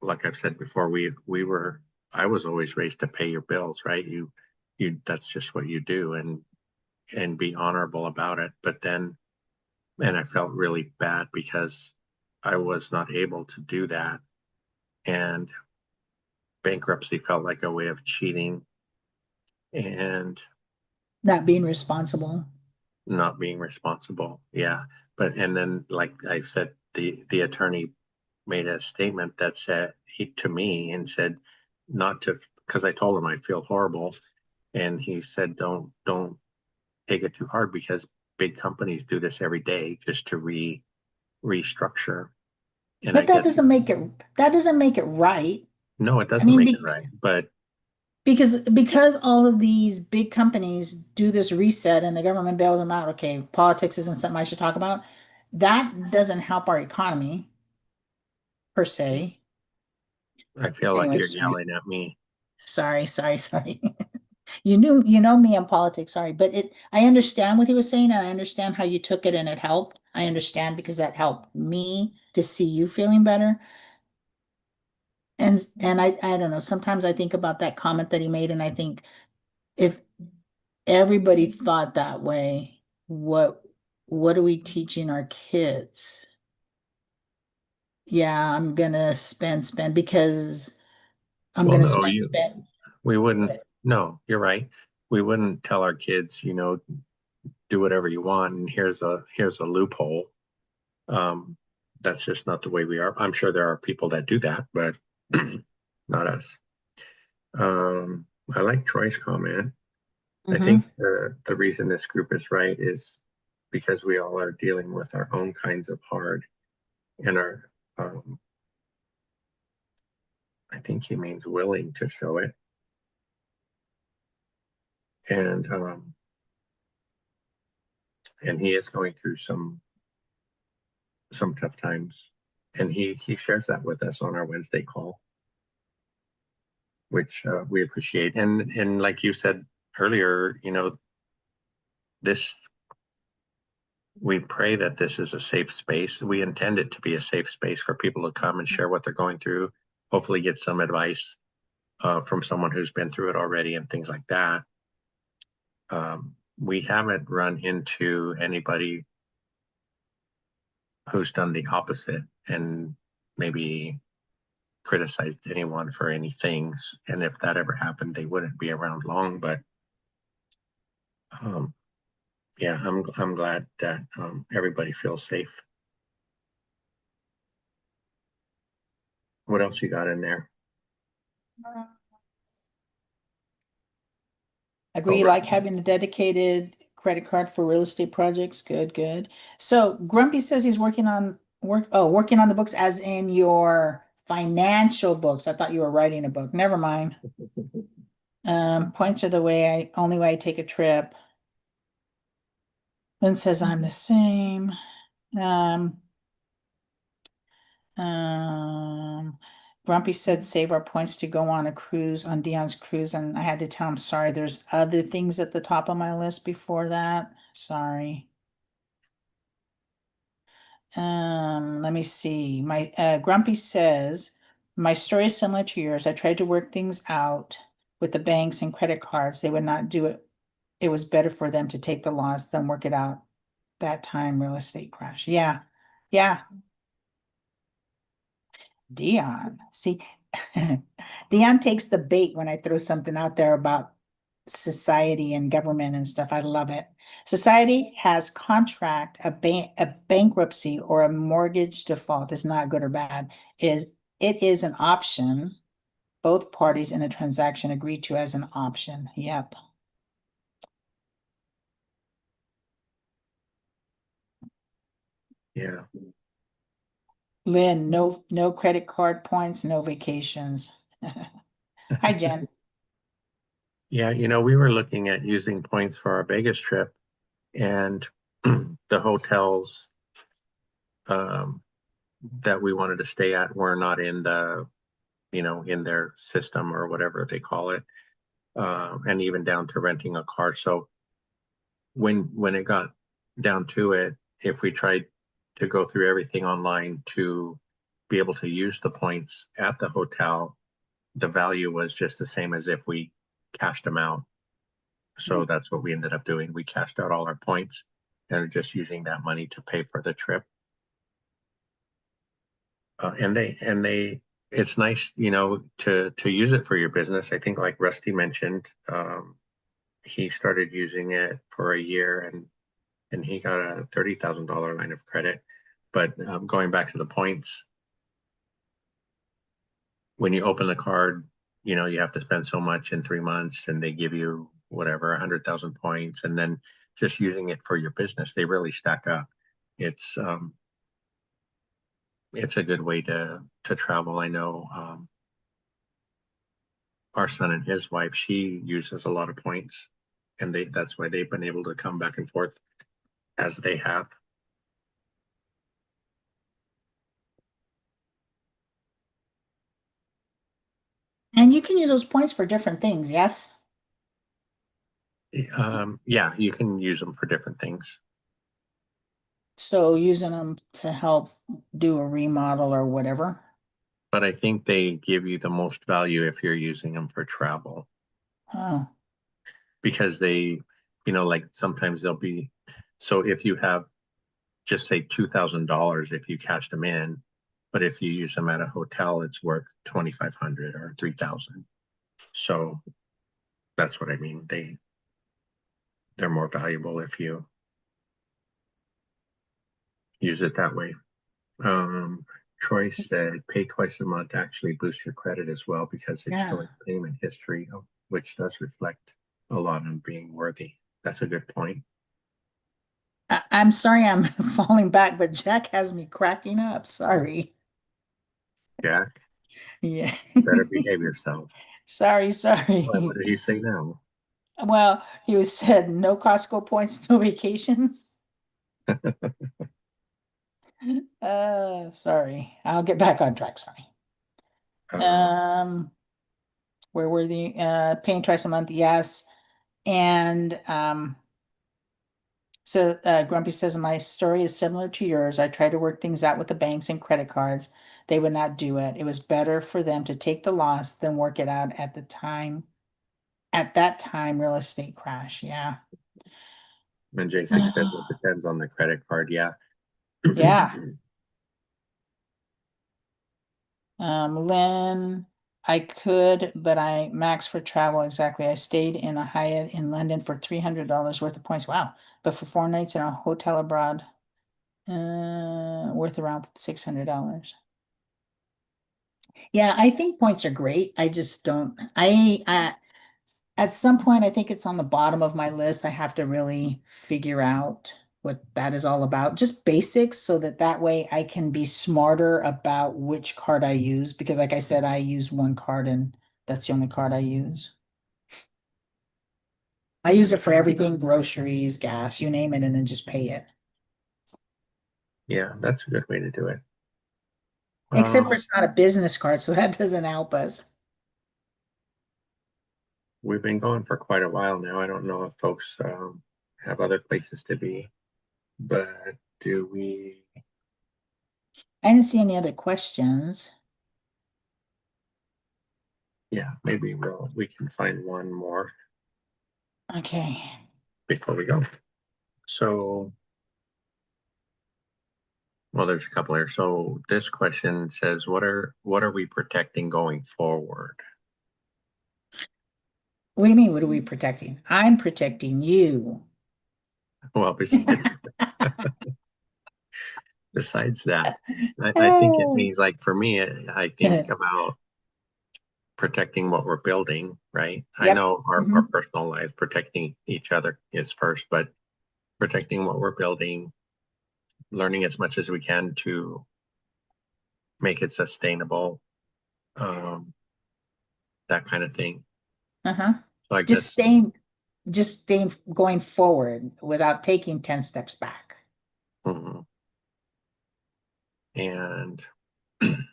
like I've said before, we were I was always raised to pay your bills, right? You that's just what you do, and be honorable about it. But then, and I felt really bad because I was not able to do that, and bankruptcy felt like a way of cheating and Not being responsible. not being responsible. Yeah. But and then like I said, the attorney made a statement that said he to me and said not to, because I told him I feel horrible. And he said, don't take it too hard because big companies do this every day just to restructure. And I But guess that doesn't make it right. no, it I doesn't mean, make it right. But because all of these big companies do this reset and the government bails them out. Okay, politics isn't something I should talk about. That doesn't help our economy per se. I feel like Anyway, you're sorry. yelling at me. Sorry. You know me in politics, sorry, but I understand what he was saying and I understand how you took it and it helped. I understand because that helped me to see you feeling better. And I don't know, sometimes I think about that comment that he made and I think if everybody thought that way, what are we teaching our kids? Yeah, I'm gonna spend because I'm Well, gonna no, you spend. we wouldn't. But No, you're right. We wouldn't tell our kids, do whatever you want, and here's a loophole. Um, that's just not the way we are. I'm sure there are people that do that, but not us. Um, I like Troy's comment. I Mhm. think the reason this group is right is because we all are dealing with our own kinds of hard and are I think he means willing to show it. And he is going through some tough times. And he shares that with us on our Wednesday call, which we appreciate. And like you said earlier, this we pray that this is a safe space. We intend it to be a safe space for people to come and share what they're going through, hopefully get some advice from someone who's been through it already and things like that. We haven't run into anybody who's done the opposite and maybe criticized anyone for anything. And if that ever happened, they wouldn't be around long. But um, yeah, I'm glad that everybody feels safe. What else you got in there? Oh, Agree, like having a dedicated credit card for real estate projects. Good, good. So Grumpy says he's working on the books as in your financial books. I thought you were writing a book. Never mind. Points are the only way I take a trip. Lynn says I'm the same. Um, um, Grumpy said save our points to go on a cruise on Dion's cruise, and I had to tell him sorry. There's other things at the top of my list before that. Sorry. Let me see. My Grumpy says my story is similar to yours. I tried to work things out with the banks and credit cards. They would not do it. It was better for them to take the loss than work it out that time real estate crash. Yeah. Yeah. Dion. See, Dion takes the bait when I throw something out there about society and government and stuff. I love it. Society has contract, a bankruptcy or a mortgage default is not good or bad. It is an option. Both parties in a transaction agree to as an option. Yep. Yeah. Lynn, no credit card points, no vacations. Hi, Jen. Yeah, we were looking at using points for our Vegas trip, and the hotels um, that we wanted to stay at were not in in their system or whatever they call it, and even down to renting a car. So when it got down to it, if we tried to go through everything online to be able to use the points at the hotel, the value was just the same as if we cashed them out. So that's what we ended up doing. We cashed out all our points and are just using that money to pay for the trip. It's nice, to use it for your business. I think, like Rusty mentioned, he started using it for a year, and he got a $30,000 line of credit. But going back to the points, when you open the card, you have to spend so much in 3 months, and they give you whatever 100,000 points, and then just using it for your business, they really stack up. It's um, it's a good way to travel. I know our son and his wife, she uses a lot of points, and that's why they've been able to come back and forth as they have. And you can use those points for different things, yes? Yeah, you can use them for different things, So using them to help do a remodel or whatever. but I think they give you the most value if you're using them for travel, Oh, because like sometimes they'll be, so if you have, just say $2,000 if you cash them in, but if you use them at a hotel, it's worth 2,500 or 3,000. So that's what I mean. They're more valuable if you use it that way. Um, Troy said pay twice a month actually boosts your credit as well because it's yeah. showing payment history, which does reflect a lot on being worthy. That's a good point, I'm sorry I'm falling back, but Jack has me cracking up. Sorry. Jack. Yeah. Better behave yourself. Sorry, What sorry. did he say now? Well, he was said no Costco points, no vacations. Sorry. I'll get back on track. Sorry. Uh, Um, where were the paying twice a month? Yes. And so Grumpy says, my story is similar to yours. I tried to work things out with the banks and credit cards. They would not do it. It was better for them to take the loss than work it out at the time. At that time, real estate crash. Yeah. and Jason says it depends on the credit card. Yeah. Yeah. Lynn, I could, but I max for travel exactly. I stayed in a Hyatt in London for $300 worth of points. Wow. But for 4 nights in a hotel abroad, worth around $600. Yeah, I think points are great. I just don't, at some point, I think it's on the bottom of my list. I have to really figure out what that is all about. Just basics so that way I can be smarter about which card I use. Because like I said, I use one card and that's the only card I use. I use it for everything, groceries, gas, you name it, and then just pay it. Yeah, that's a good way to do it. Except for Um, it's not a business card, so that doesn't help us. we've been going for quite a while now. I don't know if folks have other places to be, but do we? I didn't see any other questions. Yeah, maybe we can find one more Okay. before we go. So, well, there's a couple here. So this question says, what are we protecting going forward? What do you mean? What are we protecting? I'm protecting you. Well, besides that, I think it Oh. means like for me, I think about protecting what we're building, right? I Yep. know our Mhm. personal lives, protecting each other is first, but protecting what we're building, learning as much as we can to make it sustainable, um, that kind of thing. Uh-huh. So I Just guess, staying, just staying going forward without taking 10 steps back. mhm. And I'm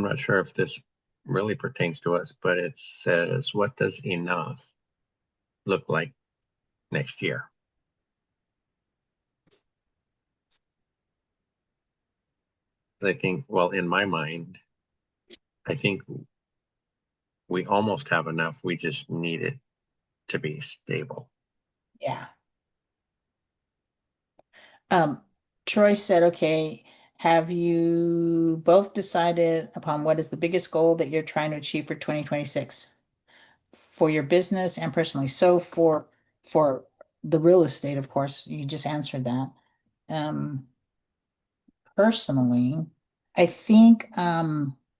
not sure if this really pertains to us, but it says, what does enough look like next year? I think, well, in my mind, I think we almost have enough. We just need it to be stable. Yeah. Um, Troy said, okay, have you both decided upon what is the biggest goal that you're trying to achieve for 2026 for your business and personally? So for the real estate, of course, you just answered that. Um, Personally, I think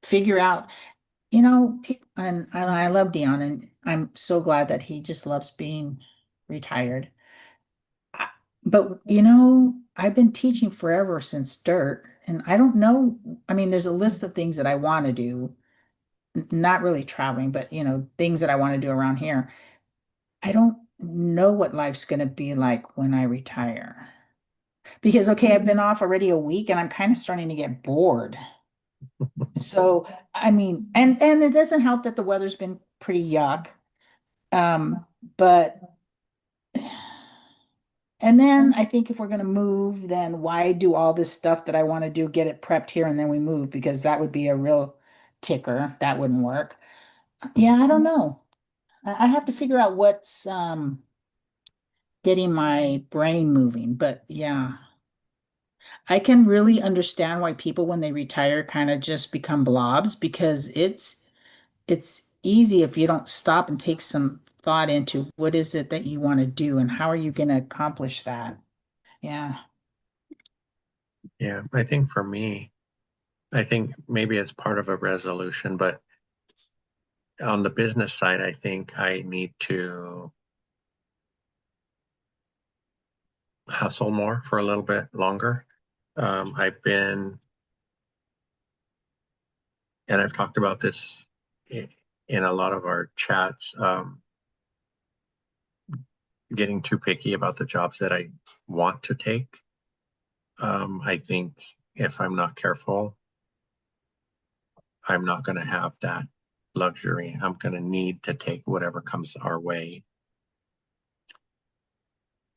figure out, people, and I love Dion, and I'm so glad that he just loves being retired. I- But I've been teaching forever since dirt, and I don't know. I mean, there's a list of things that I want to do, not really traveling, but things that I want to do around here. I don't know what life's going to be like when I retire. Because okay, I've been off already a week and I'm kind of starting to get bored. So, I mean, and it doesn't help that the weather's been pretty yuck. Um, but And then I think if we're going to move, then why do all this stuff that I want to do, get it prepped here and then we move? Because that would be a real ticker. That wouldn't work. Yeah, I don't know. I have to figure out what's getting my brain moving. But yeah, I can really understand why people when they retire kind of just become blobs because it's easy if you don't stop and take some thought into what is it that you want to do and how are you going to accomplish that? Yeah. Yeah, I think for me, I think maybe it's part of a resolution, but on the business side, I think I need to hustle more for a little bit longer. I've been, and I've talked about this in a lot of our chats, getting too picky about the jobs that I want to take. I think if I'm not careful, I'm not going to have that luxury. I'm going to need to take whatever comes our way.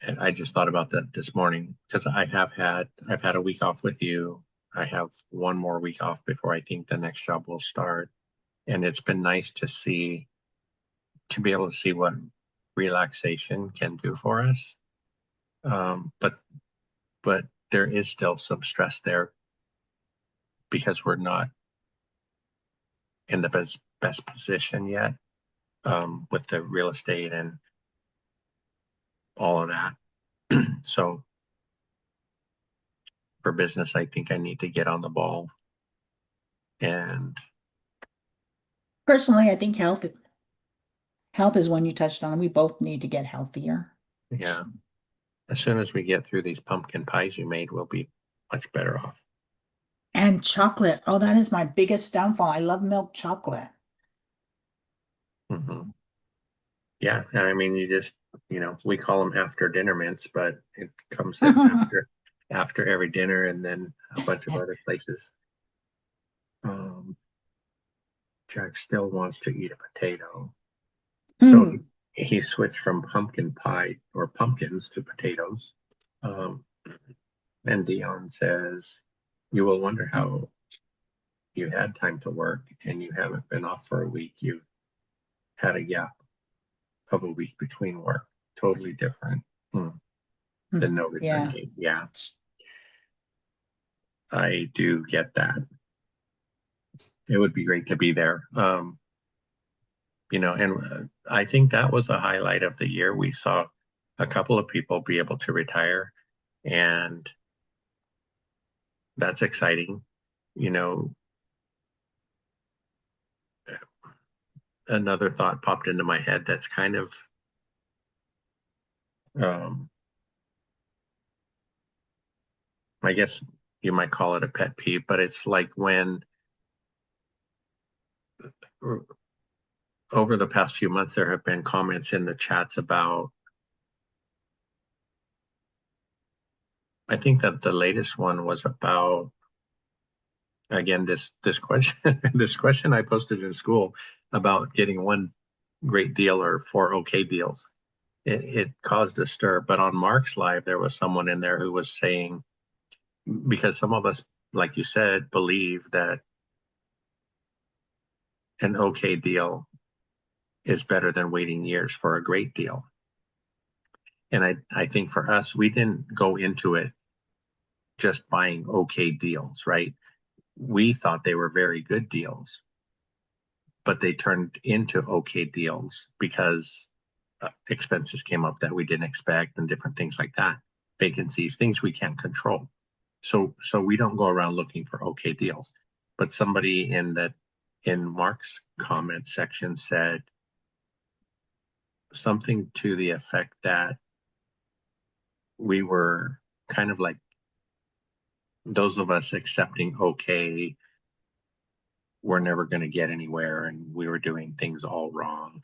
And I just thought about that this morning because I've had a week off with you. I have one more week off before I think the next job will start. And it's been nice to be able to see what relaxation can do for us. But there is still some stress there because we're not in the best position yet, with the real estate and all of that. So for business, I think I need to get on the ball and Personally, I think health is one you touched on. We both need to get healthier. yeah, as soon as we get through these pumpkin pies you made, we'll be much better off. And chocolate. Oh, that is my biggest downfall. I love milk chocolate. Hmm. Yeah, I mean, you just, we call them after dinner mints, but it comes in after every dinner and then a bunch of other places. Um, Jack still wants to eat a potato. So Hmm. he switched from pumpkin pie or pumpkins to potatoes. Um, and Dion says, you will wonder how you had time to work and you haven't been off for a week. You've had a gap of a week between work. Totally different. Hmm. The no return Yeah. game. Yeah, I do get that. It would be great to be there. And I think that was a highlight of the year. We saw a couple of people be able to retire, and that's exciting. You know, Another thought popped into my head that's kind of, um, I guess you might call it a pet peeve, but it's like when over the past few months there have been comments in the chats about, I think that the latest one was about, again, this question this question I posted in school about getting one great deal or four okay deals. It caused a stir, but on Mark's live there was someone in there who was saying, because some of us, like you said, believe that an okay deal is better than waiting years for a great deal. And I think for us, we didn't go into it just buying okay deals, right? We thought they were very good deals, but they turned into okay deals because expenses came up that we didn't expect and different things like that. Vacancies, things we can't control. So we don't go around looking for okay deals. But somebody in Mark's comment section said something to the effect that we were kind of like those of us accepting okay, we're never going to get anywhere and we were doing things all wrong.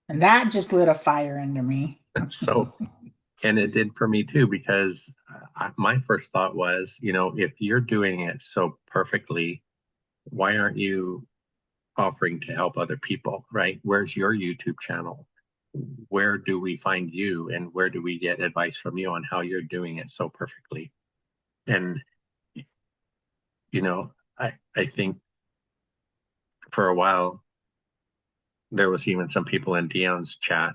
And that just lit a fire under me. So, and it did for me too, because my first thought was, if you're doing it so perfectly, why aren't you offering to help other people, right? Where's your YouTube channel? Where do we find you and where do we get advice from you on how you're doing it so perfectly? And, you know, I think for a while, there was even some people in Dion's chat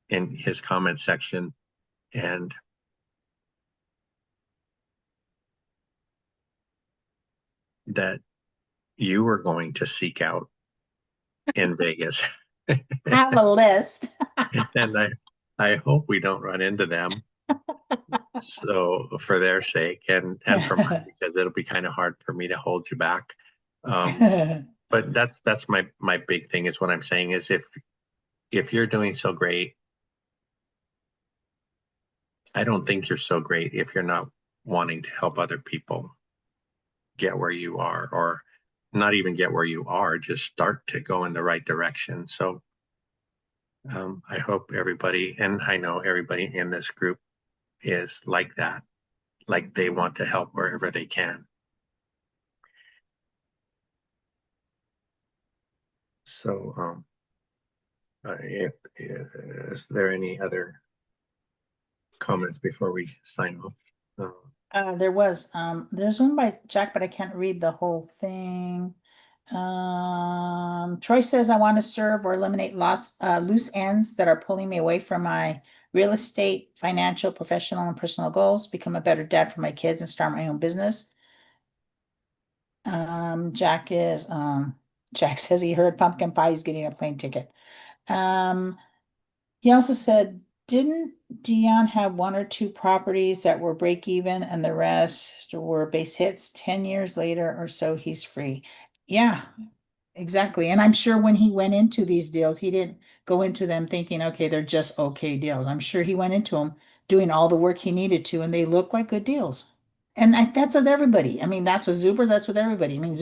in his comment section, and that you were going to seek out in Vegas. Have a list. And I hope we don't run into them. So for their sake and for mine, because it'll be kind of hard for me to hold you back. Um, but that's my big thing is what I'm saying is if you're doing so great, I don't think you're so great if you're not wanting to help other people get where you are, or not even get where you are, just start to go in the right direction. So I hope everybody, and I know everybody in this group is like that, like they want to help wherever they can. So is there any other comments before we sign off? Uh, There's one by Jack, but I can't read the whole thing. Troy says I want to serve or eliminate loose ends that are pulling me away from my real estate, financial, professional, and personal goals, become a better dad for my kids and start my own business. Jack is, Jack says he heard pumpkin pie, he's getting a plane ticket. Um, he also said, didn't Dion have one or two properties that were break even and the rest were base hits 10 years later or so he's free? Yeah, exactly. And I'm sure when he went into these deals, he didn't go into them thinking, okay, they're just okay deals. I'm sure he went into them doing all the work he needed to, and they look like good deals. And that's with everybody. I mean, that's with Zuber, that's with everybody. I mean,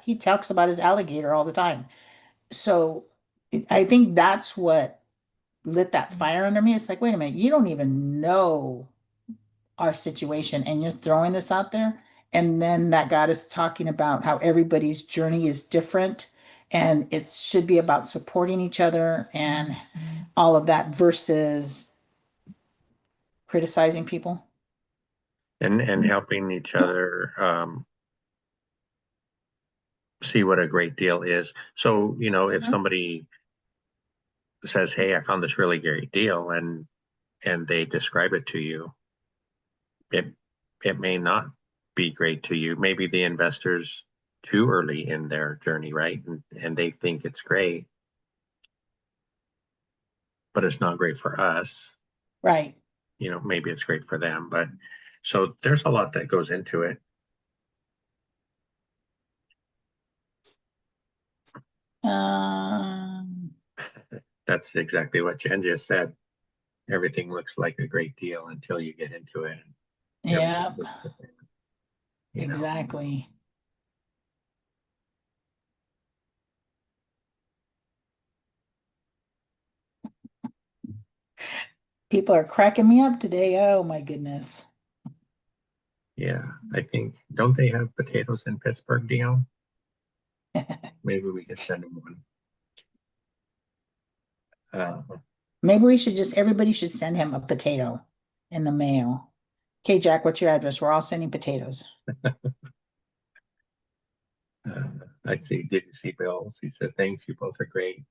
he talks about his alligator all the time. So I think that's what lit that fire under me. It's like, wait a minute, you don't even know our situation and you're throwing this out there. And then that God is talking about how everybody's journey is different and it should be about supporting each other and all of that versus criticizing people. and helping each other see what a great deal is. So, if Mhm. somebody says, "Hey, I found this really great deal," and they describe it to you, it it may not be great to you. Maybe the investors too early in their journey, right? And they think it's great, but it's not great for us. Right. Maybe it's great for them, but so there's a lot that goes into it. Um, That's exactly what Jen just said. Everything looks like a great deal until you get into it and everything yeah, hits the fan, you know. exactly. People are cracking me up today. Oh my goodness. Yeah, I think don't they have potatoes in Pittsburgh, Dion? Maybe we could send them one. Uh, Maybe we should just, everybody should send him a potato in the mail. Okay, Jack, what's your address? We're all sending potatoes. uh, I see. Did you see Bill's? He said, "Thanks, you both are great.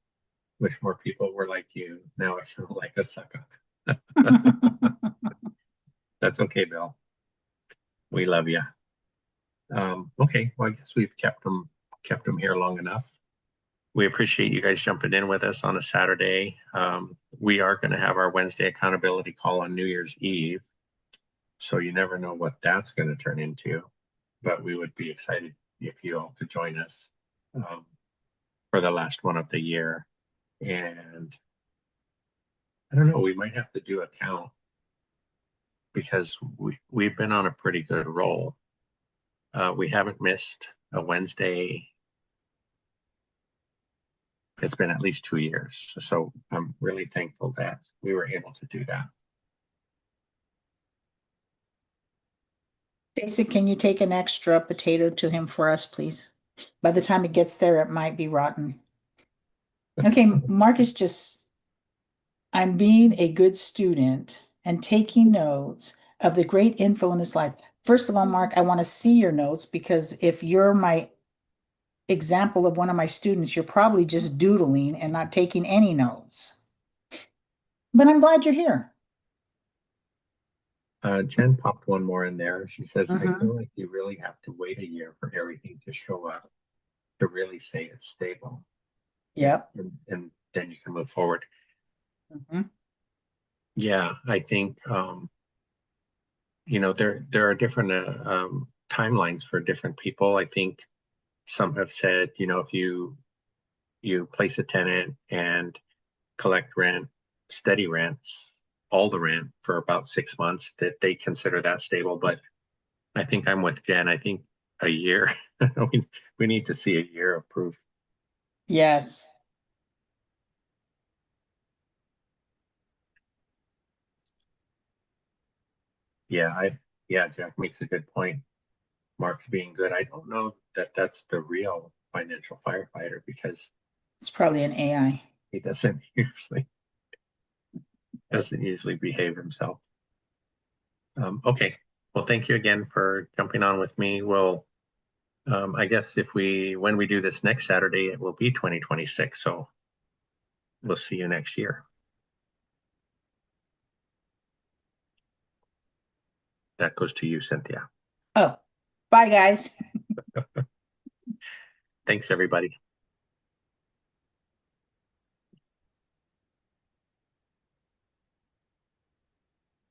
Wish more people were like you. Now I feel like a sucker." That's okay, Bill. We love you. Okay, well, I guess we've kept them here long enough. We appreciate you guys jumping in with us on a Saturday. We are going to have our Wednesday accountability call on New Year's Eve, so you never know what that's going to turn into. But we would be excited if you all could join us um, for the last one of the year. And I don't know, we might have to do a count because we've been on a pretty good roll. We haven't missed a Wednesday. It's been at least 2 years. So I'm really thankful that we were able to do that. Jason, can you take an extra potato to him for us, please? By the time it gets there, it might be rotten. Okay, Marcus just, I'm being a good student and taking notes of the great info in this life. First of all, Mark, I want to see your notes because if you're my example of one of my students, you're probably just doodling and not taking any notes. But I'm glad you're here. Jen popped one more in there. She says, "I Hmm. feel like you really have to wait a year for everything to show up to really say it's stable, and Yep. and then you can move forward." Hmm. Yeah, I think there are different timelines for different people. I think some have said, if you place a tenant and collect rent, steady rents, all the rent for about 6 months, that they consider that stable. But I think I'm with Jen. I think a year. We need to see a year of proof. Yes. Yeah, yeah, Jack makes a good point. Mark's being good. I don't know that that's the real financial firefighter because It's probably an AI. he doesn't usually behave himself. Okay. Well, thank you again for jumping on with me. I guess when we do this next Saturday, it will be 2026. So we'll see you next year. That goes to you, Cynthia. Oh, bye, guys. Thanks, everybody.